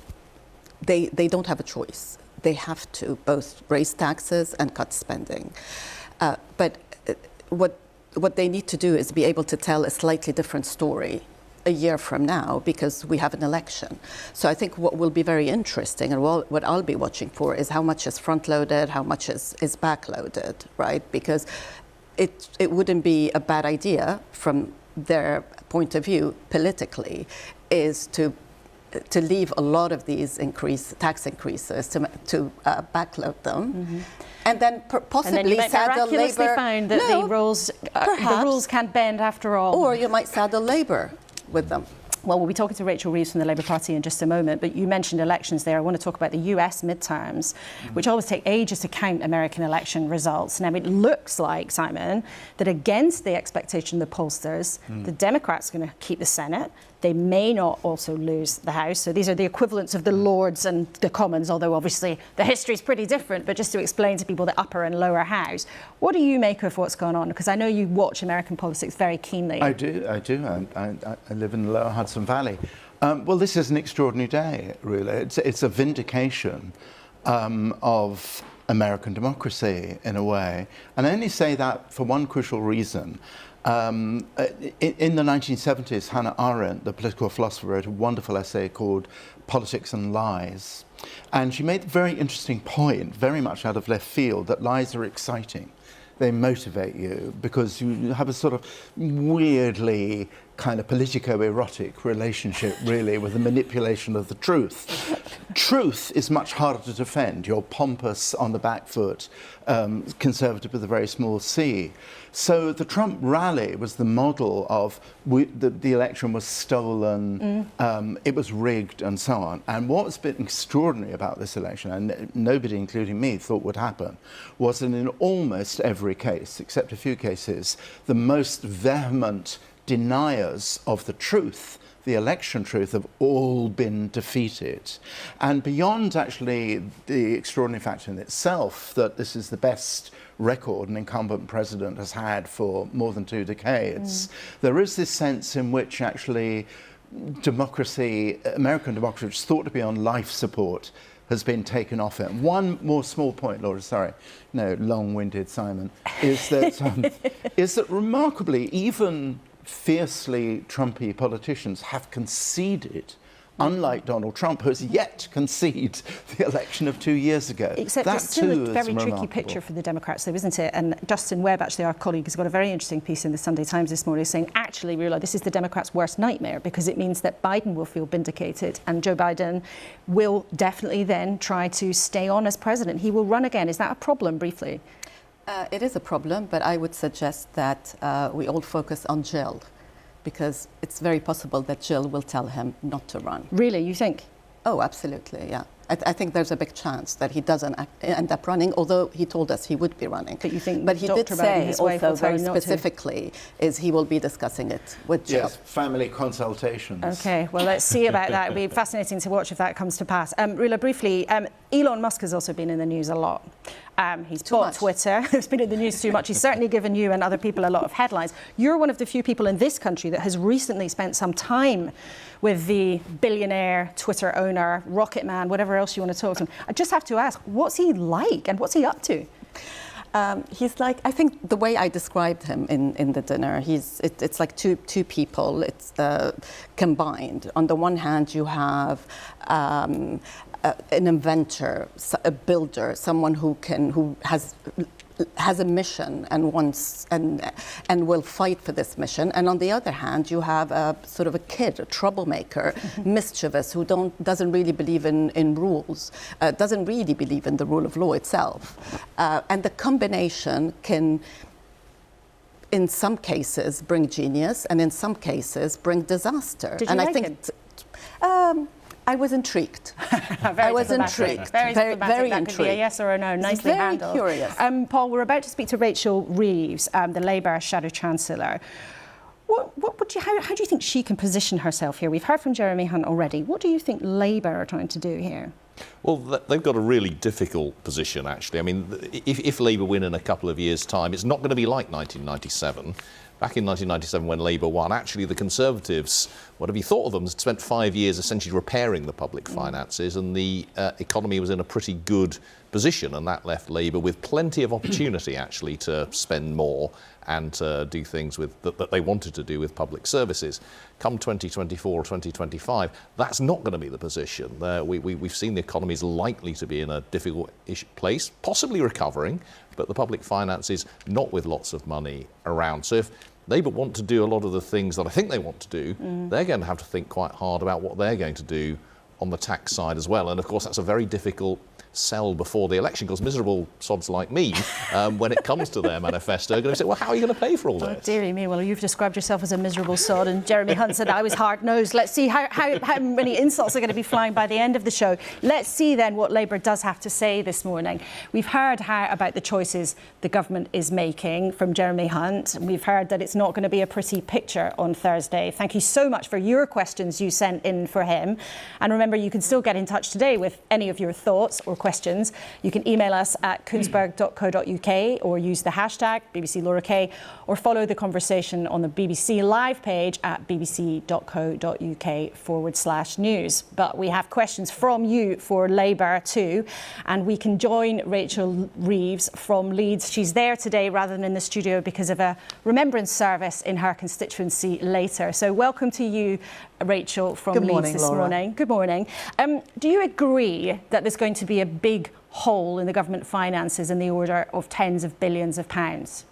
Speaker 7: they don't have a choice. They have to both raise taxes and cut spending. But what they need to do is be able to tell a slightly different story a year from now, because we have an election. So I think what will be very interesting, and what I'll be watching for, is how much is front-loaded, how much is back-loaded, right? Because it wouldn't be a bad idea from their point of view politically, is to leave a lot of these tax increases to backload them. And then possibly saddle Labour.
Speaker 1: Find that the rules can't bend after all.
Speaker 7: Or you might saddle Labour with them.
Speaker 1: Well, we'll be talking to Rachel Reeves from the Labour Party in just a moment, but you mentioned elections there. I want to talk about the US midterms, which always take ages to count American election results. Now, it looks like, Simon, that against the expectation of the pollsters, the Democrats are going to keep the Senate. They may not also lose the House. So these are the equivalents of the Lords and the Commons, although obviously the history is pretty different. But just to explain to people the upper and lower house, what do you make of what's going on? Because I know you watch American politics very keenly.
Speaker 8: I do. I live in the lower Hudson Valley. Well, this is an extraordinary day, really. It's a vindication of American democracy, in a way. And I only say that for one crucial reason. In the 1970s, Hannah Arendt, the political philosopher, wrote a wonderful essay called Politics and Lies. And she made a very interesting point, very much out of left field, that lies are exciting. They motivate you because you have a sort of weirdly kind of politico-erotic relationship, really, with the manipulation of the truth. Truth is much harder to defend. You're pompous on the back foot, conservative with a very small c. So the Trump rally was the model of the election was stolen, it was rigged, and so on. And what's been extraordinary about this election, and nobody, including me, thought would happen, was that in almost every case, except a few cases, the most vehement deniers of the truth, the election truth, have all been defeated. And beyond actually the extraordinary fact in itself that this is the best record an incumbent president has had for more than 2 decades, there is this sense in which actually democracy, American democracy, which is thought to be on life support, has been taken off it. One more small point, Laura, sorry, no, long-winded Simon, is that remarkably, even fiercely Trumpy politicians have conceded, unlike Donald Trump, who has yet to concede the election of 2 years ago.
Speaker 1: Except
Speaker 8: that
Speaker 1: it's still a very tricky
Speaker 8: remarkable
Speaker 1: picture for the Democrats, though, isn't it? And Justin Webb, actually, our colleague, has got a very interesting piece in the Sunday Times this morning saying, actually, Rula, this is the Democrats' worst nightmare, because it means that Biden will feel vindicated and Joe Biden will definitely then try to stay on as president. He will run again. Is that a problem, briefly?
Speaker 7: It is a problem, but I would suggest that we all focus on Jill, because it's very possible that Jill will tell him not to run.
Speaker 1: Really, you think?
Speaker 7: Oh, absolutely, yeah. I think there's a big chance that he doesn't end up running, although he told us he would be running.
Speaker 1: But you think
Speaker 7: But he did
Speaker 1: Dr.
Speaker 7: say
Speaker 1: his wife
Speaker 7: also
Speaker 1: will tell
Speaker 7: very
Speaker 1: him not to?
Speaker 7: specifically is he will be discussing it with Jill.
Speaker 8: Yes, family consultations.
Speaker 1: OK, well, let's see about that. It'll be fascinating to watch if that comes to pass. Rula, briefly, Elon Musk has also been in the news a lot. He's bought Twitter. It's been in the news too much. He's certainly given you and other people a lot of headlines. You're one of the few people in this country that has recently spent some time with the billionaire Twitter owner, Rocket Man, whatever else you want to talk to him. I just have to ask, what's he like and what's he up to?
Speaker 7: He's like, I think the way I described him in the dinner, it's like two people. It's combined. On the one hand, you have an inventor, a builder, someone who has a mission and wants and will fight for this mission. And on the other hand, you have a sort of a kid, a troublemaker, mischievous, who doesn't really believe in rules, doesn't really believe in the rule of law itself. And the combination can, in some cases, bring genius, and in some cases, bring disaster.
Speaker 1: Did you
Speaker 7: and
Speaker 1: like
Speaker 7: I think
Speaker 1: him?
Speaker 7: I was intrigued.
Speaker 1: I was intrigued. Very
Speaker 7: intrigued.
Speaker 1: Could be a yes or a no. Nicely handled.
Speaker 7: Very curious.
Speaker 1: Paul, we're about to speak to Rachel Reeves, the Labour Shadow Chancellor. How do you think she can position herself here? We've heard from Jeremy Hunt already. What do you think Labour are trying to do here?
Speaker 6: Well, they've got a really difficult position, actually. I mean, if Labour win in a couple of years' time, it's not going to be like 1997. Back in 1997, when Labour won, actually the Conservatives, whatever you thought of them, had spent 5 years essentially repairing the public finances, and the economy was in a pretty good position, and that left Labour with plenty of opportunity, actually, to spend more and to do things that they wanted to do with public services. Come 2024 or 2025, that's not going to be the position. We've seen the economy is likely to be in a difficult place, possibly recovering, but the public finances not with lots of money around. So if Labour want to do a lot of the things that I think they want to do, they're going to have to think quite hard about what they're going to do on the tax side as well. And of course, that's a very difficult sell before the election, because miserable sods like me, when it comes to their manifesto, are going to say, well, how are you going to pay for all this?
Speaker 1: Oh, dearie me. Well, you've described yourself as a miserable sod, and Jeremy Hunt said I was hard-nosed. Let's see how many insults are going to be flying by the end of the show. Let's see then what Labour does have to say this morning. We've heard about the choices the government is making from Jeremy Hunt. We've heard that it's not going to be a pretty picture on Thursday. Thank you so much for your questions you sent in for him. And remember, you can still get in touch today with any of your thoughts or questions. You can email us at kuenssberg.co.uk or use the hashtag BBC Laura K, or follow the conversation on the BBC Live page at bbc.co.uk/news. But we have questions from you for Labour too, and we can join Rachel Reeves from Leeds. She's there today rather than in the studio because of a remembrance service in her constituency later. So welcome to you, Rachel, from Leeds this morning. Good morning. Do you agree that there's going to be a big hole in the government finances in the order of tens of billions of pounds?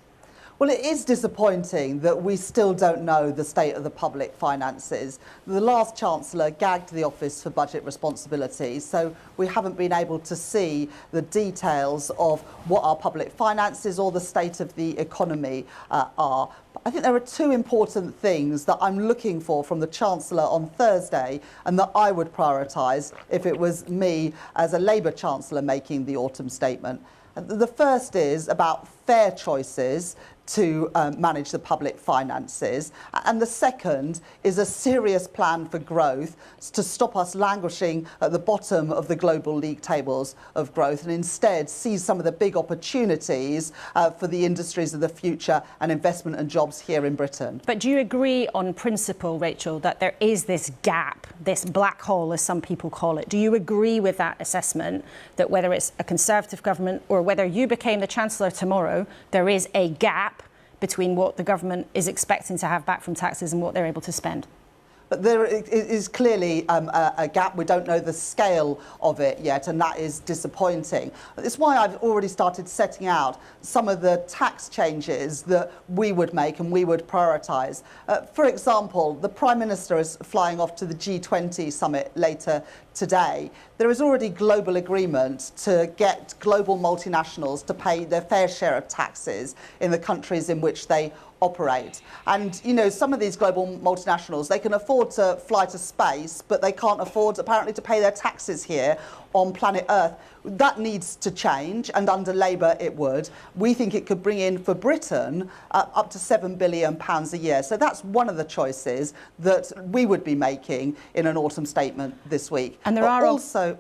Speaker 3: Well, it is disappointing that we still don't know the state of the public finances. The last Chancellor gagged the Office for Budget Responsibility, so we haven't been able to see the details of what our public finances or the state of the economy are. I think there are two important things that I'm looking for from the Chancellor on Thursday and that I would prioritise if it was me as a Labour Chancellor making the autumn statement. The first is about fair choices to manage the public finances, and the second is a serious plan for growth to stop us languishing at the bottom of the global league tables of growth and instead seize some of the big opportunities for the industries of the future and investment and jobs here in Britain.
Speaker 1: But do you agree on principle, Rachel, that there is this gap, this black hole as some people call it? Do you agree with that assessment, that whether it's a Conservative government or whether you became the Chancellor tomorrow, there is a gap between what the government is expecting to have back from taxes and what they're able to spend?
Speaker 3: But there is clearly a gap. We don't know the scale of it yet, and that is disappointing. It's why I've already started setting out some of the tax changes that we would make and we would prioritise. For example, the Prime Minister is flying off to the G20 summit later today. There is already global agreement to get global multinationals to pay their fair share of taxes in the countries in which they operate. And, you know, some of these global multinationals, they can afford to fly to space, but they can't afford, apparently, to pay their taxes here on planet Earth. That needs to change, and under Labour it would. We think it could bring in, for Britain, up to £7 billion a year. So that's one of the choices that we would be making in an autumn statement this week.
Speaker 1: And there are
Speaker 3: also,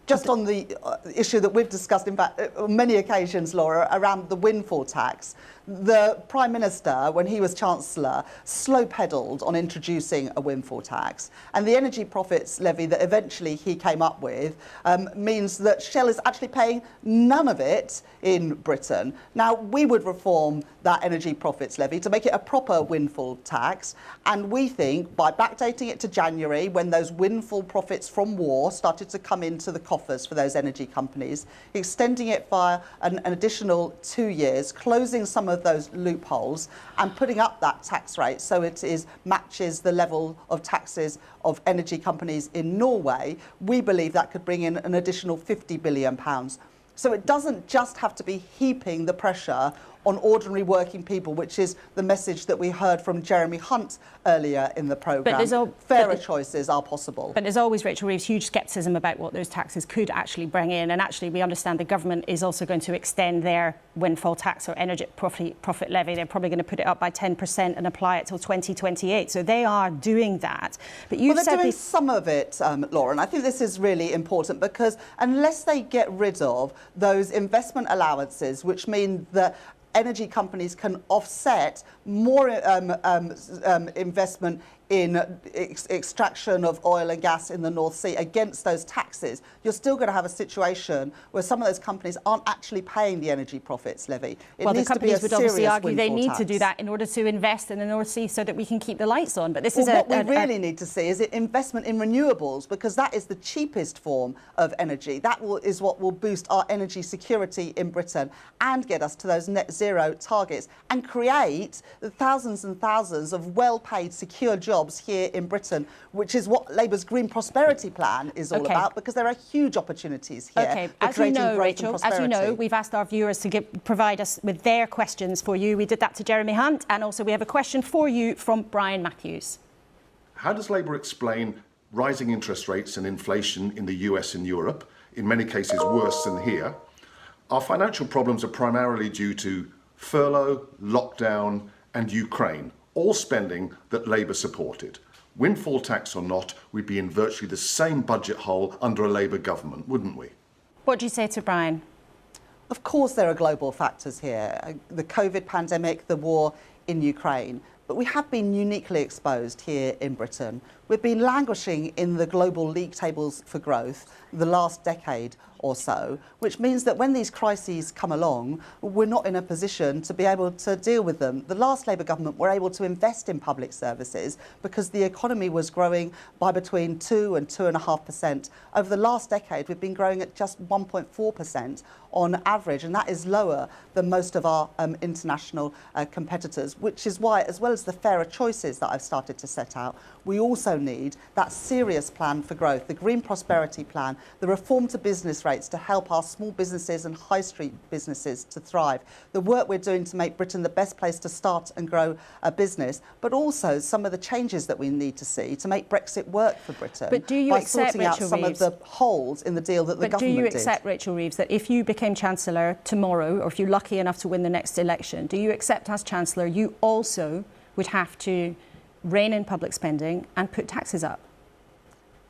Speaker 3: just on the issue that we've discussed, in fact, on many occasions, Laura, around the windfall tax. The Prime Minister, when he was Chancellor, slow-pedalled on introducing a windfall tax. And the energy profits levy that eventually he came up with means that Shell is actually paying none of it in Britain. Now, we would reform that energy profits levy to make it a proper windfall tax. And we think by backdating it to January, when those windfall profits from war started to come into the coffers for those energy companies, extending it via an additional 2 years, closing some of those loopholes and putting up that tax rate so it matches the level of taxes of energy companies in Norway, we believe that could bring in an additional £50 billion. So it doesn't just have to be heaping the pressure on ordinary working people, which is the message that we heard from Jeremy Hunt earlier in the programme. Fairer choices are possible.
Speaker 1: But there's always, Rachel Reeves, huge scepticism about what those taxes could actually bring in. And actually, we understand the government is also going to extend their windfall tax or energy profit levy. They're probably going to put it up by 10% and apply it till 2028. So they are doing that. But you've
Speaker 3: they're doing some of it, Laura, and I think this is really important because unless they get rid of those investment allowances, which mean that energy companies can offset more investment in extraction of oil and gas in the North Sea against those taxes, you're still going to have a situation where some of those companies aren't actually paying the energy profits levy.
Speaker 1: Well, the companies would obviously argue they need to do that in order to invest in the North Sea so that we can keep the lights on. But this is
Speaker 3: what we really need to see is investment in renewables, because that is the cheapest form of energy. That is what will boost our energy security in Britain and get us to those net zero targets and create the thousands and thousands of well-paid, secure jobs here in Britain, which is what Labour's Green Prosperity Plan is all about, because there are huge opportunities here.
Speaker 1: Okay, as you know, Rachel, as you know, we've asked our viewers to provide us with their questions for you. We did that to Jeremy Hunt, and also we have a question for you from Brian Matthews.
Speaker 11: How does Labour explain rising interest rates and inflation in the US and Europe, in many cases worse than here? Our financial problems are primarily due to furlough, lockdown and Ukraine, all spending that Labour supported. Windfall tax or not, we'd be in virtually the same budget hole under a Labour government, wouldn't we?
Speaker 1: What do you say to Brian?
Speaker 3: Of course there are global factors here. The COVID pandemic, the war in Ukraine. But we have been uniquely exposed here in Britain. We've been languishing in the global league tables for growth the last decade or so, which means that when these crises come along, we're not in a position to be able to deal with them. The last Labour government were able to invest in public services because the economy was growing by between 2 and 2.5%. Over the last decade, we've been growing at just 1.4% on average, and that is lower than most of our international competitors, which is why, as well as the fairer choices that I've started to set out, we also need that serious plan for growth, the Green Prosperity Plan, the reform to business rates to help our small businesses and high street businesses to thrive, the work we're doing to make Britain the best place to start and grow a business, but also some of the changes that we need to see to make Brexit work for Britain.
Speaker 1: But do you
Speaker 3: by
Speaker 1: accept,
Speaker 3: sorting out
Speaker 1: Rachel
Speaker 3: some
Speaker 1: Reeves,
Speaker 3: of the holes in the deal that the government did?
Speaker 1: Do you accept, Rachel Reeves, that if you became Chancellor tomorrow, or if you're lucky enough to win the next election, do you accept as Chancellor you also would have to rein in public spending and put taxes up?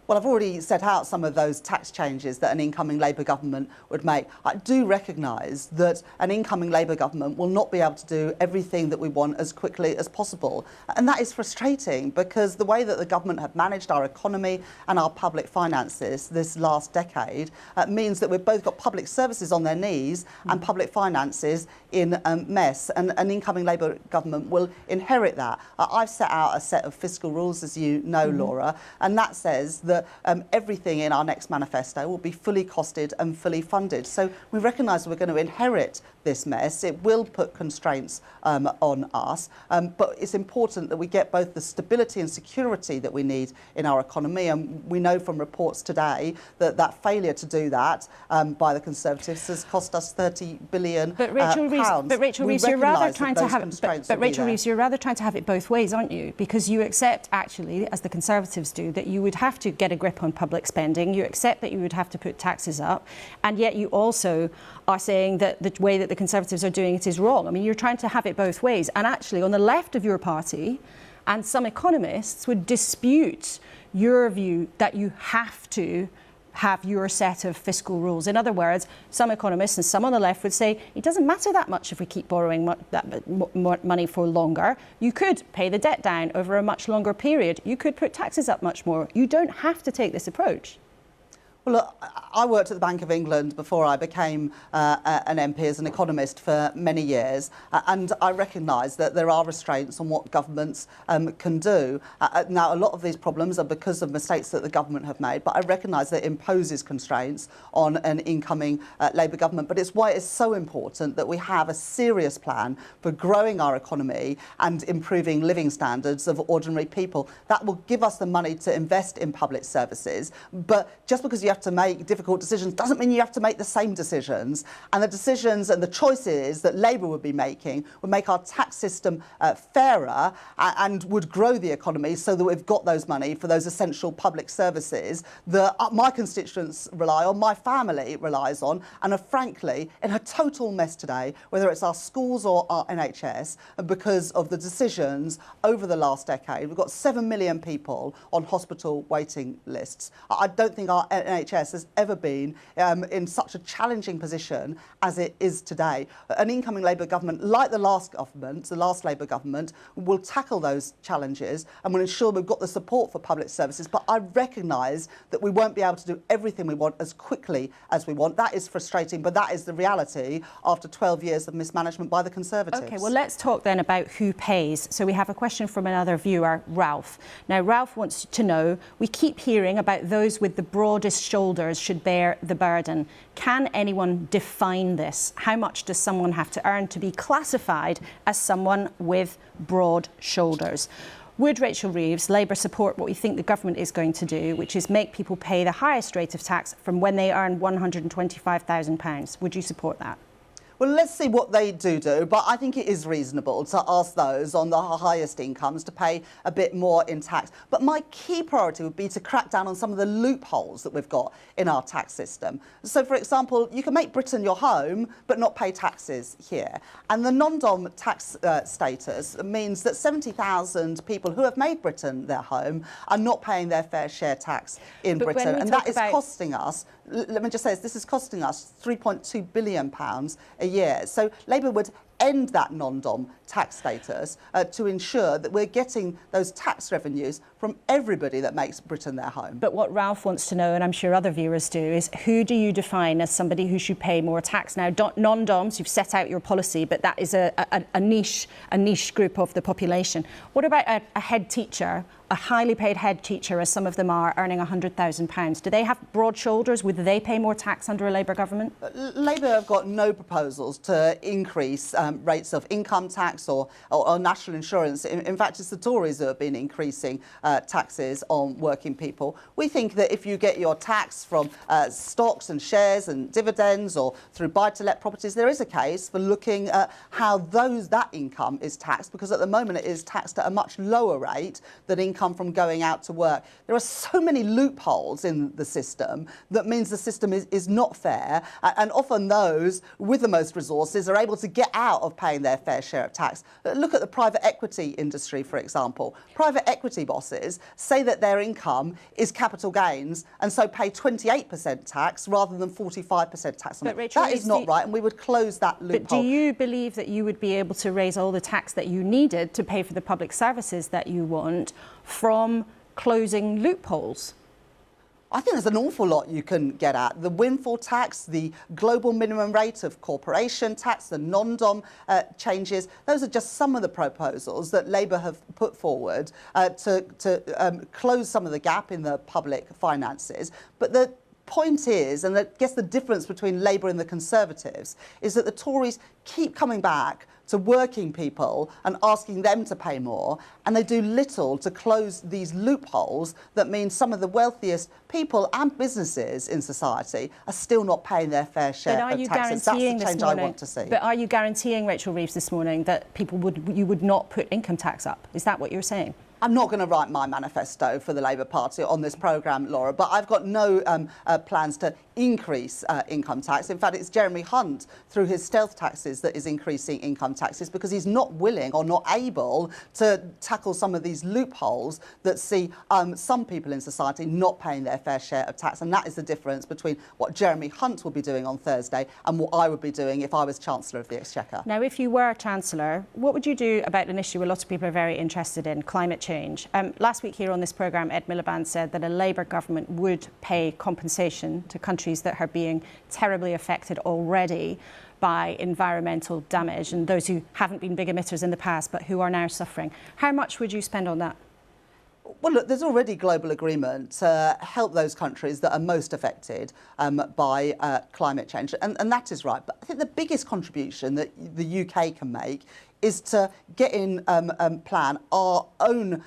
Speaker 3: Well, I've already set out some of those tax changes that an incoming Labour government would make. I do recognise that an incoming Labour government will not be able to do everything that we want as quickly as possible. And that is frustrating because the way that the government have managed our economy and our public finances this last decade means that we've both got public services on their knees and public finances in a mess. And an incoming Labour government will inherit that. I've set out a set of fiscal rules, as you know, Laura, and that says that everything in our next manifesto will be fully costed and fully funded. So we recognise we're going to inherit this mess. It will put constraints on us, but it's important that we get both the stability and security that we need in our economy. And we know from reports today that that failure to do that by the Conservatives has cost us £30 billion.
Speaker 1: But Rachel Reeves, you're rather trying to have. But Rachel Reeves, you're rather trying to have it both ways, aren't you? Because you accept, actually, as the Conservatives do, that you would have to get a grip on public spending. You accept that you would have to put taxes up, and yet you also are saying that the way that the Conservatives are doing it is wrong. I mean, you're trying to have it both ways. And actually, on the left of your party, and some economists would dispute your view that you have to have your set of fiscal rules. In other words, some economists and some on the left would say it doesn't matter that much if we keep borrowing more money for longer. You could pay the debt down over a much longer period. You could put taxes up much more. You don't have to take this approach.
Speaker 3: Well, look, I worked at the Bank of England before I became an MP as an economist for many years, and I recognise that there are restraints on what governments can do. Now, a lot of these problems are because of mistakes that the government have made, but I recognise that it imposes constraints on an incoming Labour government. But it's why it's so important that we have a serious plan for growing our economy and improving living standards of ordinary people. That will give us the money to invest in public services, but just because you have to make difficult decisions doesn't mean you have to make the same decisions. And the decisions and the choices that Labour would be making would make our tax system fairer and would grow the economy so that we've got those money for those essential public services that my constituents rely on, my family relies on, and are frankly in a total mess today, whether it's our schools or our NHS, because of the decisions over the last decade. We've got 7 million people on hospital waiting lists. I don't think our NHS has ever been in such a challenging position as it is today. An incoming Labour government, like the last government, the last Labour government, will tackle those challenges and will ensure we've got the support for public services. But I recognise that we won't be able to do everything we want as quickly as we want. That is frustrating, but that is the reality after 12 years of mismanagement by the Conservatives.
Speaker 1: OK, well, let's talk then about who pays. So we have a question from another viewer, Ralph. Now, Ralph wants to know, we keep hearing about those with the broadest shoulders should bear the burden. Can anyone define this? How much does someone have to earn to be classified as someone with broad shoulders? Would Rachel Reeves, Labour, support what we think the government is going to do, which is make people pay the highest rate of tax from when they earn £125,000? Would you support that?
Speaker 3: Well, let's see what they do, but I think it is reasonable to ask those on the highest incomes to pay a bit more in tax. But my key priority would be to crack down on some of the loopholes that we've got in our tax system. So, for example, you can make Britain your home, but not pay taxes here. And the non-dom tax status means that 70,000 people who have made Britain their home are not paying their fair share tax in Britain. And that is costing us, let me just say this is costing us £3.2 billion a year. So Labour would end that non-dom tax status to ensure that we're getting those tax revenues from everybody that makes Britain their home.
Speaker 1: But what Ralph wants to know, and I'm sure other viewers do, is who do you define as somebody who should pay more tax? Now, non-doms, you've set out your policy, but that is a niche group of the population. What about a head teacher, a highly paid head teacher, as some of them are, earning £100,000? Do they have broad shoulders? Would they pay more tax under a Labour government?
Speaker 3: Labour have got no proposals to increase rates of income tax or national insurance. In fact, it's the Tories who have been increasing taxes on working people. We think that if you get your tax from stocks and shares and dividends or through buy-to-let properties, there is a case for looking at how that income is taxed, because at the moment it is taxed at a much lower rate than income from going out to work. There are so many loopholes in the system that means the system is not fair, and often those with the most resources are able to get out of paying their fair share of tax. Look at the private equity industry, for example. Private equity bosses say that their income is capital gains and so pay 28% tax rather than 45% tax on it.
Speaker 1: Rachel,
Speaker 3: that is not right, and we would close that loophole.
Speaker 1: But do you believe that you would be able to raise all the tax that you needed to pay for the public services that you want from closing loopholes?
Speaker 3: I think there's an awful lot you can get at. The windfall tax, the global minimum rate of corporation tax, the non-dom changes. Those are just some of the proposals that Labour have put forward to close some of the gap in the public finances. But the point is, and I guess the difference between Labour and the Conservatives, is that the Tories keep coming back to working people and asking them to pay more, and they do little to close these loopholes that mean some of the wealthiest people and businesses in society are still not paying their fair share of taxes. That's the change I want to see.
Speaker 1: But are you guaranteeing, Rachel Reeves, this morning that you would not put income tax up? Is that what you're saying?
Speaker 3: I'm not going to write my manifesto for the Labour Party on this programme, Laura, but I've got no plans to increase income tax. In fact, it's Jeremy Hunt, through his stealth taxes, that is increasing income taxes because he's not willing or not able to tackle some of these loopholes that see some people in society not paying their fair share of tax. And that is the difference between what Jeremy Hunt will be doing on Thursday and what I would be doing if I was Chancellor of the Exchequer.
Speaker 1: Now, if you were Chancellor, what would you do about an issue a lot of people are very interested in, climate change? Last week here on this programme, Ed Miliband said that a Labour government would pay compensation to countries that are being terribly affected already by environmental damage and those who haven't been big emitters in the past but who are now suffering. How much would you spend on that?
Speaker 3: Well, look, there's already global agreement to help those countries that are most affected by climate change, and that is right. But I think the biggest contribution that the UK can make is to get in plan our own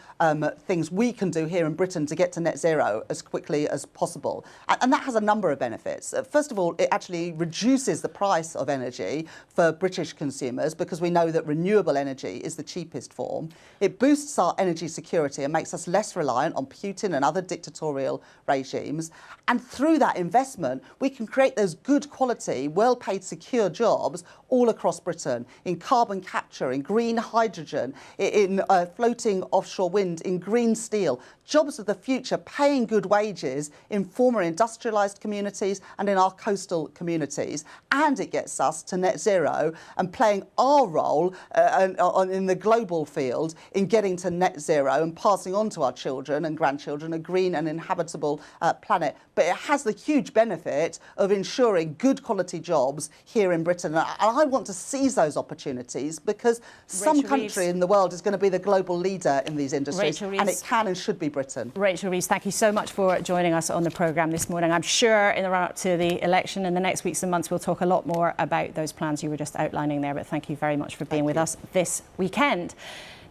Speaker 3: things we can do here in Britain to get to net zero as quickly as possible. And that has a number of benefits. First of all, it actually reduces the price of energy for British consumers because we know that renewable energy is the cheapest form. It boosts our energy security and makes us less reliant on Putin and other dictatorial regimes. And through that investment, we can create those good quality, well-paid, secure jobs all across Britain in carbon capture, in green hydrogen, in floating offshore wind, in green steel. Jobs of the future, paying good wages in former industrialised communities and in our coastal communities. And it gets us to net zero and playing our role in the global field in getting to net zero and passing on to our children and grandchildren a green and inhabitable planet. But it has the huge benefit of ensuring good quality jobs here in Britain. And I want to seize those opportunities because some country in the world is going to be the global leader in these industries, and it can and should be Britain.
Speaker 1: Rachel Reeves, thank you so much for joining us on the programme this morning. I'm sure in the run-up to the election in the next weeks and months we'll talk a lot more about those plans you were just outlining there, but thank you very much for being with us this weekend.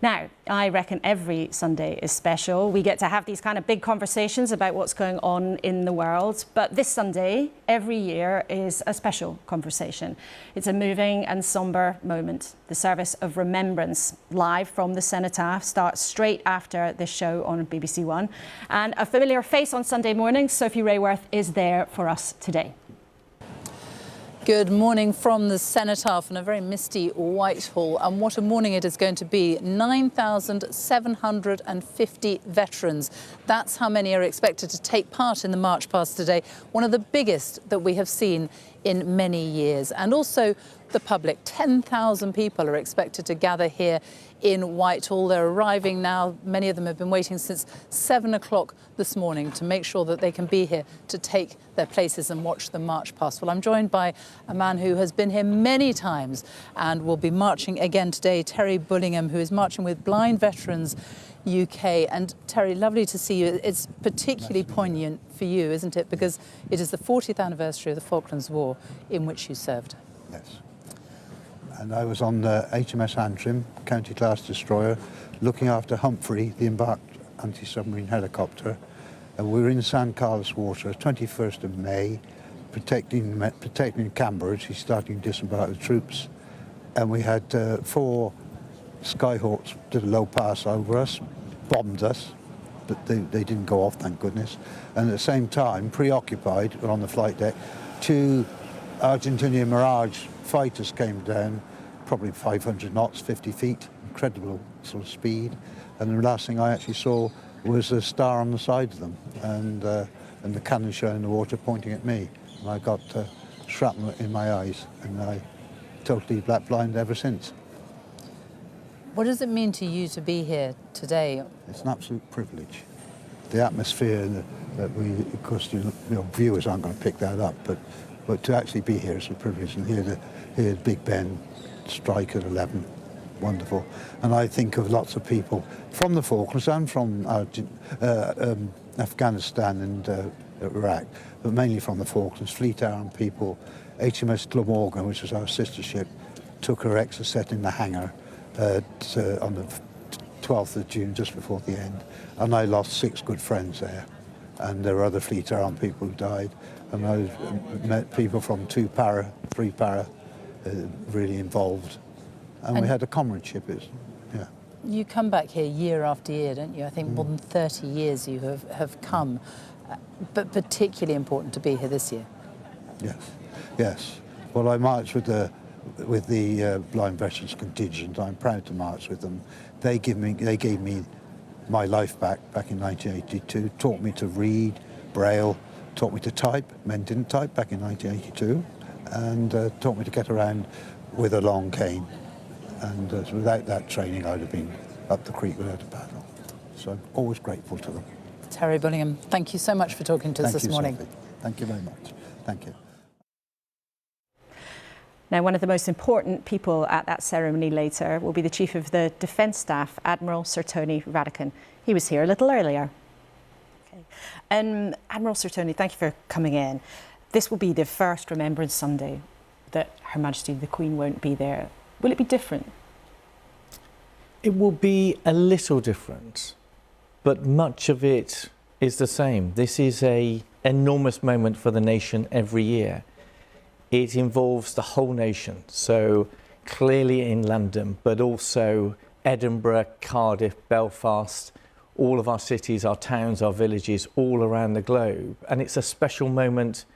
Speaker 1: Now, I reckon every Sunday is special. We get to have these kind of big conversations about what's going on in the world. But this Sunday, every year, is a special conversation. It's a moving and sombre moment. The service of Remembrance, live from the Cenotaph, starts straight after this show on BBC One. And a familiar face on Sunday morning, Sophie Rayworth, is there for us today.
Speaker 12: Good morning from the Cenotaph and a very misty Whitehall. And what a morning it is going to be. 9,750 veterans. That's how many are expected to take part in the march past today. One of the biggest that we have seen in many years. And also the public. 10,000 people are expected to gather here in Whitehall. They're arriving now. Many of them have been waiting since 7 o'clock this morning to make sure that they can be here to take their places and watch the march past. Well, I'm joined by a man who has been here many times and will be marching again today, Terry Bullingham, who is marching with Blind Veterans UK. And Terry, lovely to see you. It's particularly poignant for you, isn't it? Because it is the 40th anniversary of the Falklands War in which you served.
Speaker 13: Yes. And I was on the HMS Antrim, County Class Destroyer, looking after Humphrey, the embarked anti-submarine helicopter. And we were in San Carlos water, 21st of May, protecting Cambridge. He's starting to disembark the troops. And we had 4 Skyhawks did a low pass over us, bombed us, but they didn't go off, thank goodness. And at the same time, preoccupied, on the flight deck, 2 Argentinian Mirage fighters came down, probably 500 knots, 50 feet, incredible sort of speed. And the last thing I actually saw was a star on the side of them, and the cannon showing in the water pointing at me. And I got shrapnel in my eyes, and I totally blind ever since.
Speaker 12: What does it mean to you to be here today?
Speaker 13: It's an absolute privilege. The atmosphere that we, of course, viewers aren't going to pick that up, but to actually be here is a privilege, and hear Big Ben strike at 11, wonderful. And I think of lots of people from the Falklands and from Afghanistan and Iraq, but mainly from the Falklands, Fleet Arm people. HMS Glamorgan, which was our sister ship, took her exocet in the hangar on the 12th of June, just before the end. And I lost 6 good friends there. And there were other Fleet Arm people who died. And I met people from 2 para, 3 para, really involved. And we had a comradeship. Yeah.
Speaker 12: You come back here year after year, don't you? I think more than 30 years you have come. But particularly important to be here this year.
Speaker 13: Yes, yes. Well, I marched with the Blind Veterans contingent. I'm proud to march with them. They gave me my life back in 1982, taught me to read Braille, taught me to type. Men didn't type back in 1982, and taught me to get around with a long cane. And without that training, I'd have been up the creek without a paddle. So I'm always grateful to them.
Speaker 12: Terry Bullingham, thank you so much for talking to us this morning.
Speaker 13: Sophie. Thank you very much. Thank you.
Speaker 1: Now, one of the most important people at that ceremony later will be the Chief of the Defence Staff, Admiral Sir Tony Radakin. He was here a little earlier. Okay. Admiral Sir Tony, thank you for coming in. This will be the first Remembrance Sunday that Her Majesty the Queen won't be there. Will it be different?
Speaker 14: It will be a little different, but much of it is the same. This is an enormous moment for the nation every year. It involves the whole nation, so clearly in London, but also Edinburgh, Cardiff, Belfast, all of our cities, our towns, our villages, all around the globe. And it's a special moment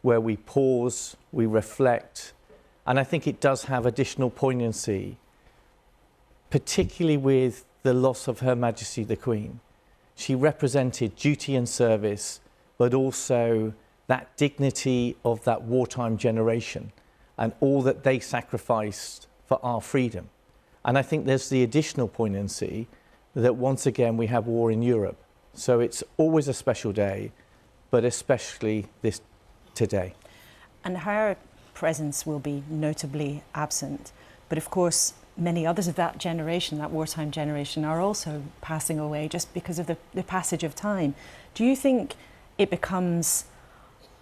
Speaker 14: where we pause, we reflect, and I think it does have additional poignancy, particularly with the loss of Her Majesty the Queen. She represented duty and service, but also that dignity of that wartime generation and all that they sacrificed for our freedom. And I think there's the additional poignancy that once again we have war in Europe. So it's always a special day, but especially this today.
Speaker 1: And her presence will be notably absent. But of course, many others of that generation, that wartime generation, are also passing away just because of the passage of time. Do you think it becomes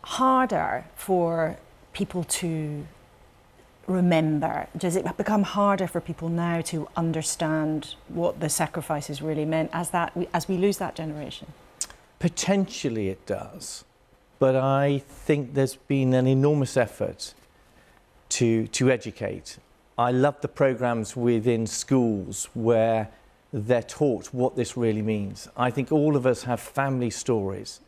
Speaker 1: harder for people to remember? Does it become harder for people now to understand what the sacrifices really meant as we lose that generation?
Speaker 14: Potentially it does, but I think there's been an enormous effort to educate. I love the programmes within schools where they're taught what this really means. I think all of us have family stories,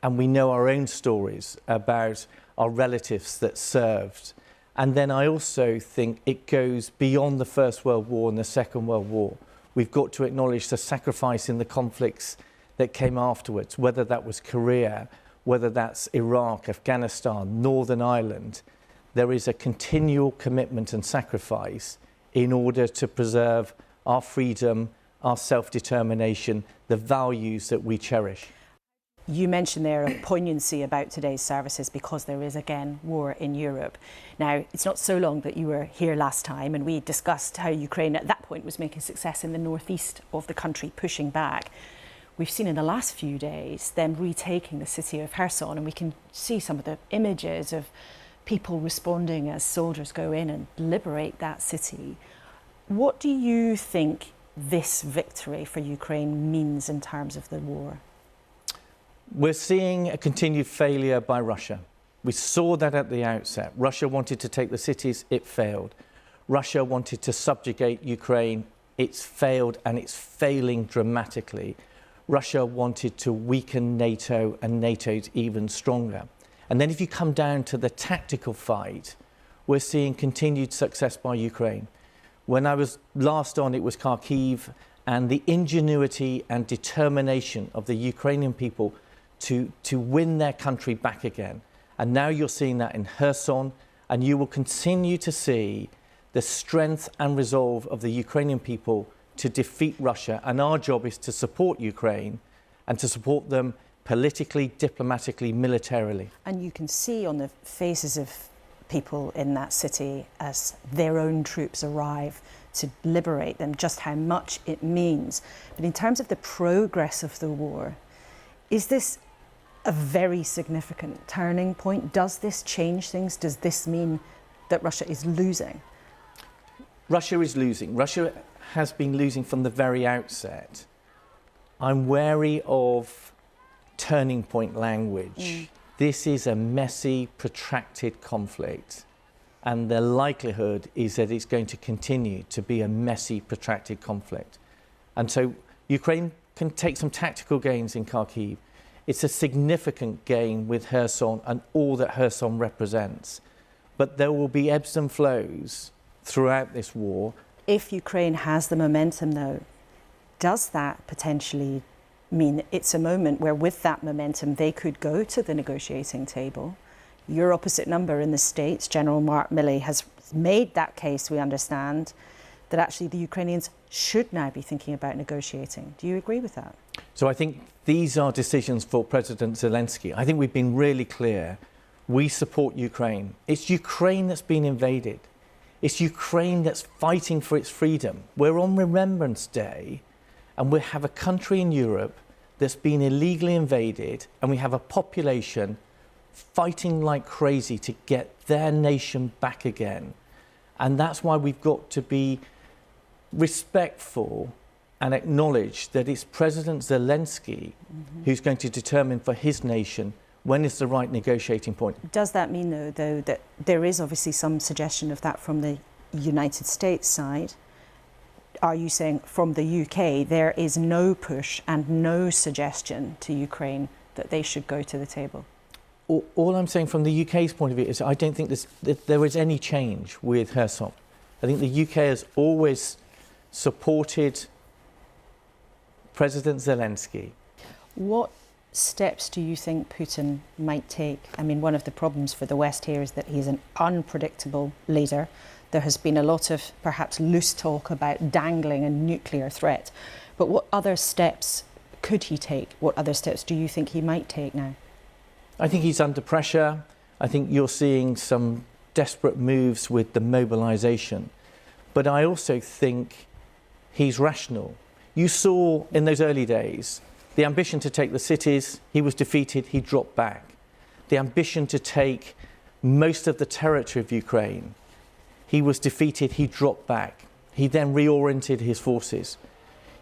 Speaker 14: and we know our own stories about our relatives that served. And then I also think it goes beyond the First World War and the Second World War. We've got to acknowledge the sacrifice in the conflicts that came afterwards, whether that was Korea, whether that's Iraq, Afghanistan, Northern Ireland. There is a continual commitment and sacrifice in order to preserve our freedom, our self-determination, the values that we cherish.
Speaker 1: You mentioned there a poignancy about today's services because there is again war in Europe. Now, it's not so long that you were here last time and we discussed how Ukraine at that point was making success in the northeast of the country, pushing back. We've seen in the last few days them retaking the city of Kherson, and we can see some of the images of people responding as soldiers go in and liberate that city. What do you think this victory for Ukraine means in terms of the war?
Speaker 14: We're seeing a continued failure by Russia. We saw that at the outset. Russia wanted to take the cities, it failed. Russia wanted to subjugate Ukraine, it's failed and it's failing dramatically. Russia wanted to weaken NATO, and NATO's even stronger. And then if you come down to the tactical fight, we're seeing continued success by Ukraine. When I was last on, it was Kharkiv, and the ingenuity and determination of the Ukrainian people to win their country back again. And now you're seeing that in Kherson, and you will continue to see the strength and resolve of the Ukrainian people to defeat Russia. And our job is to support Ukraine and to support them politically, diplomatically, militarily.
Speaker 1: And you can see on the faces of people in that city as their own troops arrive to liberate them just how much it means. But in terms of the progress of the war, is this a very significant turning point? Does this change things? Does this mean that Russia is losing?
Speaker 14: Russia is losing. Russia has been losing from the very outset. I'm wary of turning point language. This is a messy, protracted conflict, and the likelihood is that it's going to continue to be a messy, protracted conflict. And so Ukraine can take some tactical gains in Kharkiv. It's a significant gain with Kherson and all that Kherson represents. But there will be ebbs and flows throughout this war.
Speaker 1: If Ukraine has the momentum, though, does that potentially mean it's a moment where with that momentum they could go to the negotiating table? Your opposite number in the States, General Mark Milley, has made that case, we understand, that actually the Ukrainians should now be thinking about negotiating. Do you agree with that?
Speaker 14: So I think these are decisions for President Zelensky. I think we've been really clear. We support Ukraine. It's Ukraine that's been invaded. It's Ukraine that's fighting for its freedom. We're on Remembrance Day, and we have a country in Europe that's been illegally invaded, and we have a population fighting like crazy to get their nation back again. And that's why we've got to be respectful and acknowledge that it's President Zelensky who's going to determine for his nation when is the right negotiating point.
Speaker 1: Does that mean, though, that there is obviously some suggestion of that from the United States side? Are you saying from the UK there is no push and no suggestion to Ukraine that they should go to the table?
Speaker 14: All I'm saying from the UK's point of view is I don't think there is any change with Kherson. I think the UK has always supported President Zelensky.
Speaker 1: What steps do you think Putin might take? I mean, one of the problems for the West here is that he's an unpredictable leader. There has been a lot of perhaps loose talk about dangling a nuclear threat. But what other steps could he take? What other steps do you think he might take now?
Speaker 14: I think he's under pressure. I think you're seeing some desperate moves with the mobilisation. But I also think he's rational. You saw in those early days the ambition to take the cities, he was defeated, he dropped back. The ambition to take most of the territory of Ukraine, he was defeated, he dropped back. He then reoriented his forces.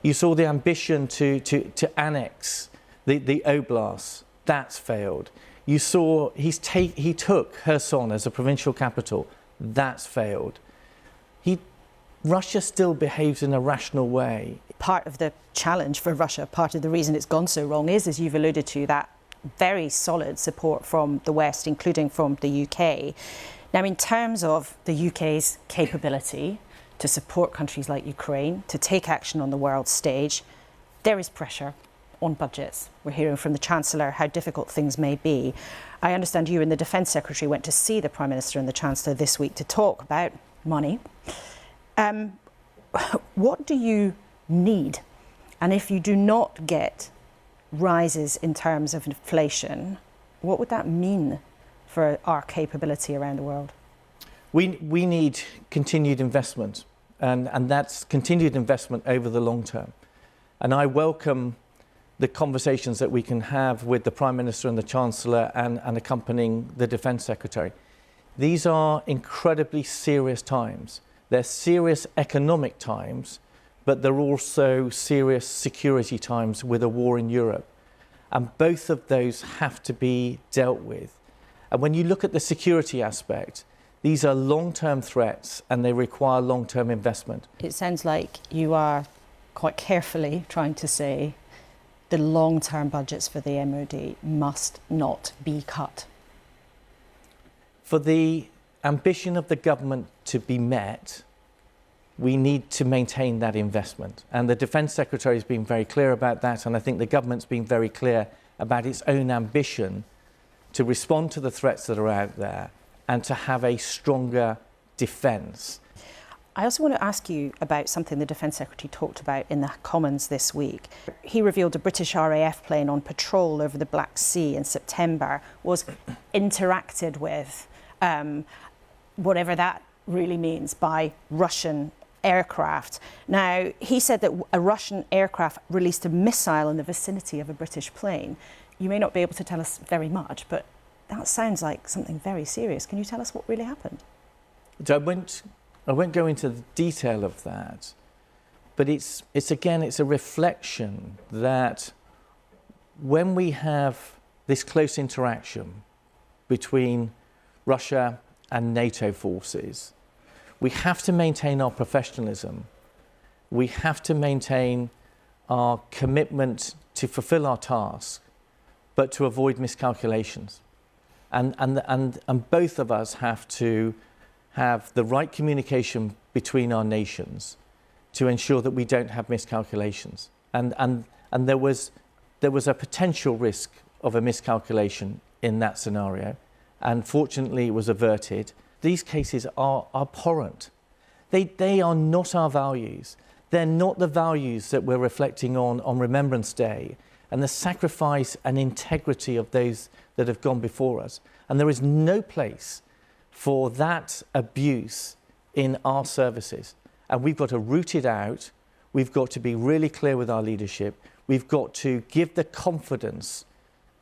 Speaker 14: You saw the ambition to annex the Oblast, that's failed. You saw he took Kherson as a provincial capital, that's failed. Russia still behaves in a rational way.
Speaker 1: Part of the challenge for Russia, part of the reason it's gone so wrong is, as you've alluded to, that very solid support from the West, including from the UK. Now, in terms of the UK's capability to support countries like Ukraine, to take action on the world stage, there is pressure on budgets. We're hearing from the Chancellor how difficult things may be. I understand you and the Defence Secretary went to see the Prime Minister and the Chancellor this week to talk about money. What do you need? And if you do not get rises in terms of inflation, what would that mean for our capability around the world?
Speaker 14: We need continued investment, and that's continued investment over the long term. And I welcome the conversations that we can have with the Prime Minister and the Chancellor and accompanying the Defence Secretary. These are incredibly serious times. They're serious economic times, but they're also serious security times with a war in Europe. And both of those have to be dealt with. And when you look at the security aspect, these are long-term threats and they require long-term investment.
Speaker 1: It sounds like you are quite carefully trying to say the long-term budgets for the MOD must not be cut.
Speaker 14: For the ambition of the government to be met, we need to maintain that investment. And the Defence Secretary has been very clear about that, and I think the government's been very clear about its own ambition to respond to the threats that are out there and to have a stronger defence.
Speaker 1: I also want to ask you about something the Defence Secretary talked about in the Commons this week. He revealed a British RAF plane on patrol over the Black Sea in September was interacted with, whatever that really means, by Russian aircraft. Now, he said that a Russian aircraft released a missile in the vicinity of a British plane. You may not be able to tell us very much, but that sounds like something very serious. Can you tell us what really happened?
Speaker 14: I won't go into the detail of that, but it's a reflection that when we have this close interaction between Russia and NATO forces, we have to maintain our professionalism. We have to maintain our commitment to fulfill our task, but to avoid miscalculations. And both of us have to have the right communication between our nations to ensure that we don't have miscalculations. And there was a potential risk of a miscalculation in that scenario, and fortunately it was averted. These cases are abhorrent. They are not our values. They're not the values that we're reflecting on Remembrance Day and the sacrifice and integrity of those that have gone before us. And there is no place for that abuse in our services. And we've got to root it out. We've got to be really clear with our leadership. We've got to give the confidence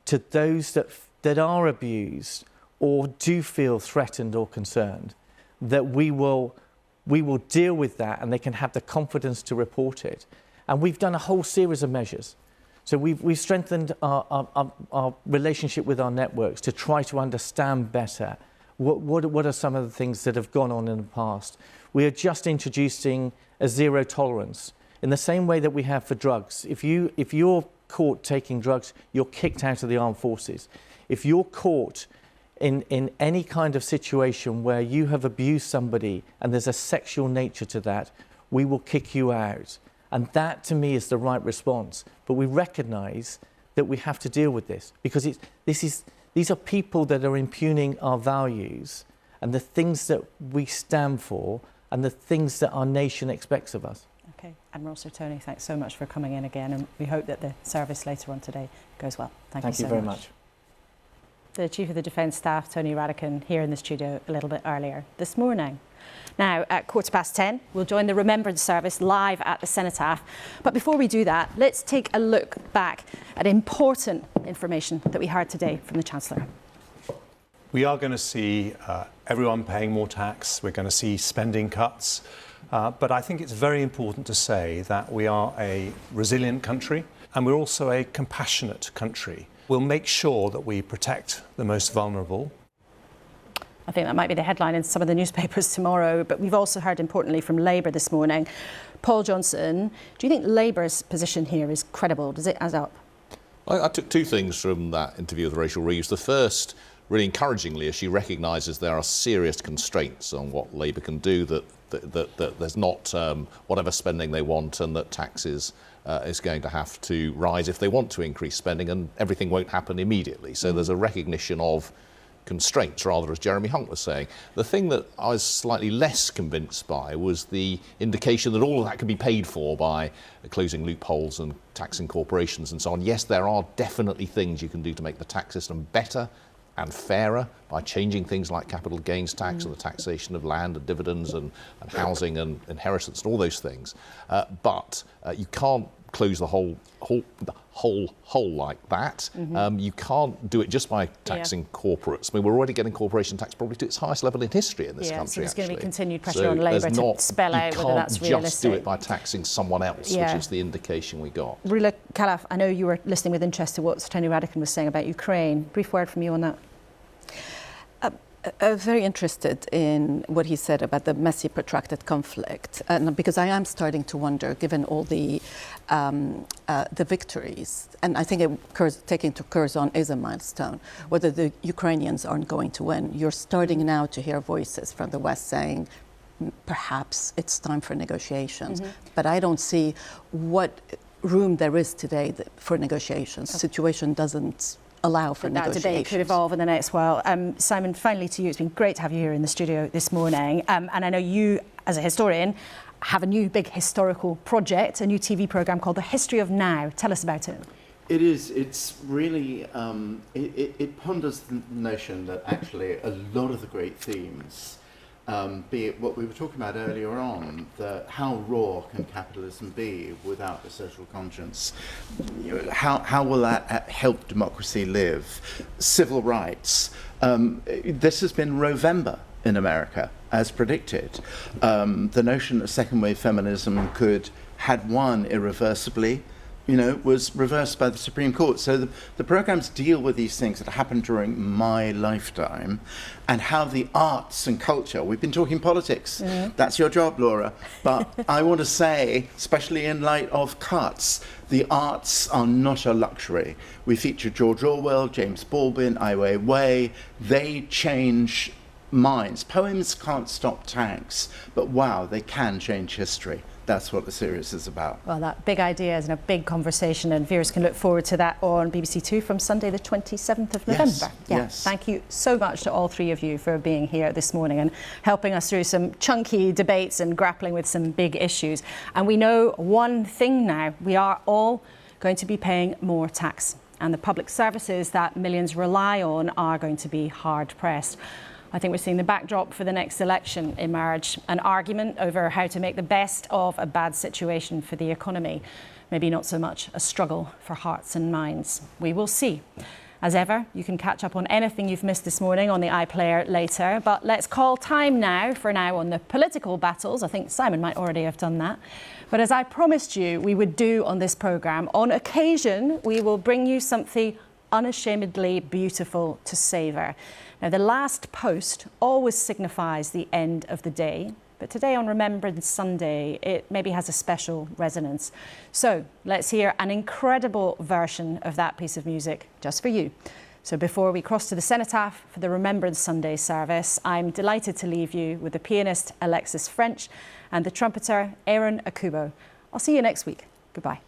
Speaker 14: to those that are abused or do feel threatened or concerned, that we will deal with that and they can have the confidence to report it. And we've done a whole series of measures. So we've strengthened our relationship with our networks to try to understand better what are some of the things that have gone on in the past. We are just introducing a zero tolerance in the same way that we have for drugs. If you're caught taking drugs, you're kicked out of the armed forces. If you're caught in any kind of situation where you have abused somebody and there's a sexual nature to that, we will kick you out. And that, to me, is the right response. But we recognise that we have to deal with this because these are people that are impugning our values and the things that we stand for and the things that our nation expects of us.
Speaker 1: Okay, Admiral Sir Tony, thanks so much for coming in again, and we hope that the service later on today goes well. Thank you so
Speaker 14: very much.
Speaker 1: The Chief of the Defence Staff, Tony Radakin, here in the studio a little bit earlier this morning. Now, at 10:15, we'll join the Remembrance service live at the Cenotaph. But before we do that, let's take a look back at important information that we heard today from the Chancellor.
Speaker 2: We are going to see everyone paying more tax. We're going to see spending cuts. But I think it's very important to say that we are a resilient country and we're also a compassionate country. We'll make sure that we protect the most vulnerable.
Speaker 1: I think that might be the headline in some of the newspapers tomorrow, but we've also heard importantly from Labour this morning. Paul Johnson, do you think Labour's position here is credible? Does it add up?
Speaker 6: I took two things from that interview with Rachel Reeves. The first, really encouragingly, is she recognises there are serious constraints on what Labour can do, that there's not whatever spending they want, and that taxes is going to have to rise if they want to increase spending, and everything won't happen immediately. So there's a recognition of constraints, rather, as Jeremy Hunt was saying. The thing that I was slightly less convinced by was the indication that all of that can be paid for by closing loopholes and taxing corporations and so on. Yes, there are definitely things you can do to make the tax system better and fairer by changing things like capital gains tax and the taxation of land and dividends and housing and inheritance and all those things. But you can't close the whole hole like that. You can't do it just by taxing corporates. I mean, we're already getting corporation tax probably to its highest level in history in this country.
Speaker 1: So there's going to be continued pressure
Speaker 6: so
Speaker 1: on Labour to spell out whether that's realistic.
Speaker 6: You can't just do it by taxing someone else, which is the indication we got.
Speaker 1: Rula Calaf, I know you were listening with interest to what Sir Tony Radakin was saying about Ukraine. Brief word from you on that.
Speaker 7: Very interested in what he said about the messy, protracted conflict, because I am starting to wonder, given all the victories, and I think taking to Kherson is a milestone, whether the Ukrainians aren't going to win. You're starting now to hear voices from the West saying, perhaps it's time for negotiations, but I don't see what room there is today for negotiations. The situation doesn't allow for negotiations. That debate could evolve
Speaker 1: in the next while. Simon, finally to you, it's been great to have you here in the studio this morning. And I know you, as a historian, have a new big historical project, a new TV programme called The History of Now. Tell us about it.
Speaker 8: It is. It's really, it ponders the notion that actually a lot of the great themes, be it what we were talking about earlier on, how raw can capitalism be without a social conscience? How will that help democracy live? Civil rights. This has been Rovember in America, as predicted. The notion that second wave feminism had won irreversibly, was reversed by the Supreme Court. So the programs deal with these things that happened during my lifetime, and how the arts and culture, we've been talking politics, that's your job, Laura, but I want to say, especially in light of cuts, the arts are not a luxury. We feature George Orwell, James Baldwin, Ai Weiwei. They change minds. Poems can't stop tanks, but wow, they can change history. That's what the series is about.
Speaker 1: Well, that big idea is in a big conversation, and viewers can look forward to that on BBC Two from Sunday the 27th of November.
Speaker 8: Yes.
Speaker 1: Thank you so much to all three of you for being here this morning and helping us through some chunky debates and grappling with some big issues. And we know one thing now, we are all going to be paying more tax, and the public services that millions rely on are going to be hard pressed. I think we're seeing the backdrop for the next election emerge, an argument over how to make the best of a bad situation for the economy. Maybe not so much a struggle for hearts and minds. We will see. As ever, you can catch up on anything you've missed this morning on the iPlayer later, but let's call time now on the political battles. I think Simon might already have done that. But as I promised you we would do on this programme, on occasion we will bring you something unashamedly beautiful to savour. Now, the last post always signifies the end of the day, but today on Remembrance Sunday, it maybe has a special resonance. So let's hear an incredible version of that piece of music just for you. So before we cross to the cenotaph for the Remembrance Sunday service, I'm delighted to leave you with the pianist Alexis French and the trumpeter Aaron Akubo. I'll see you next week. Goodbye.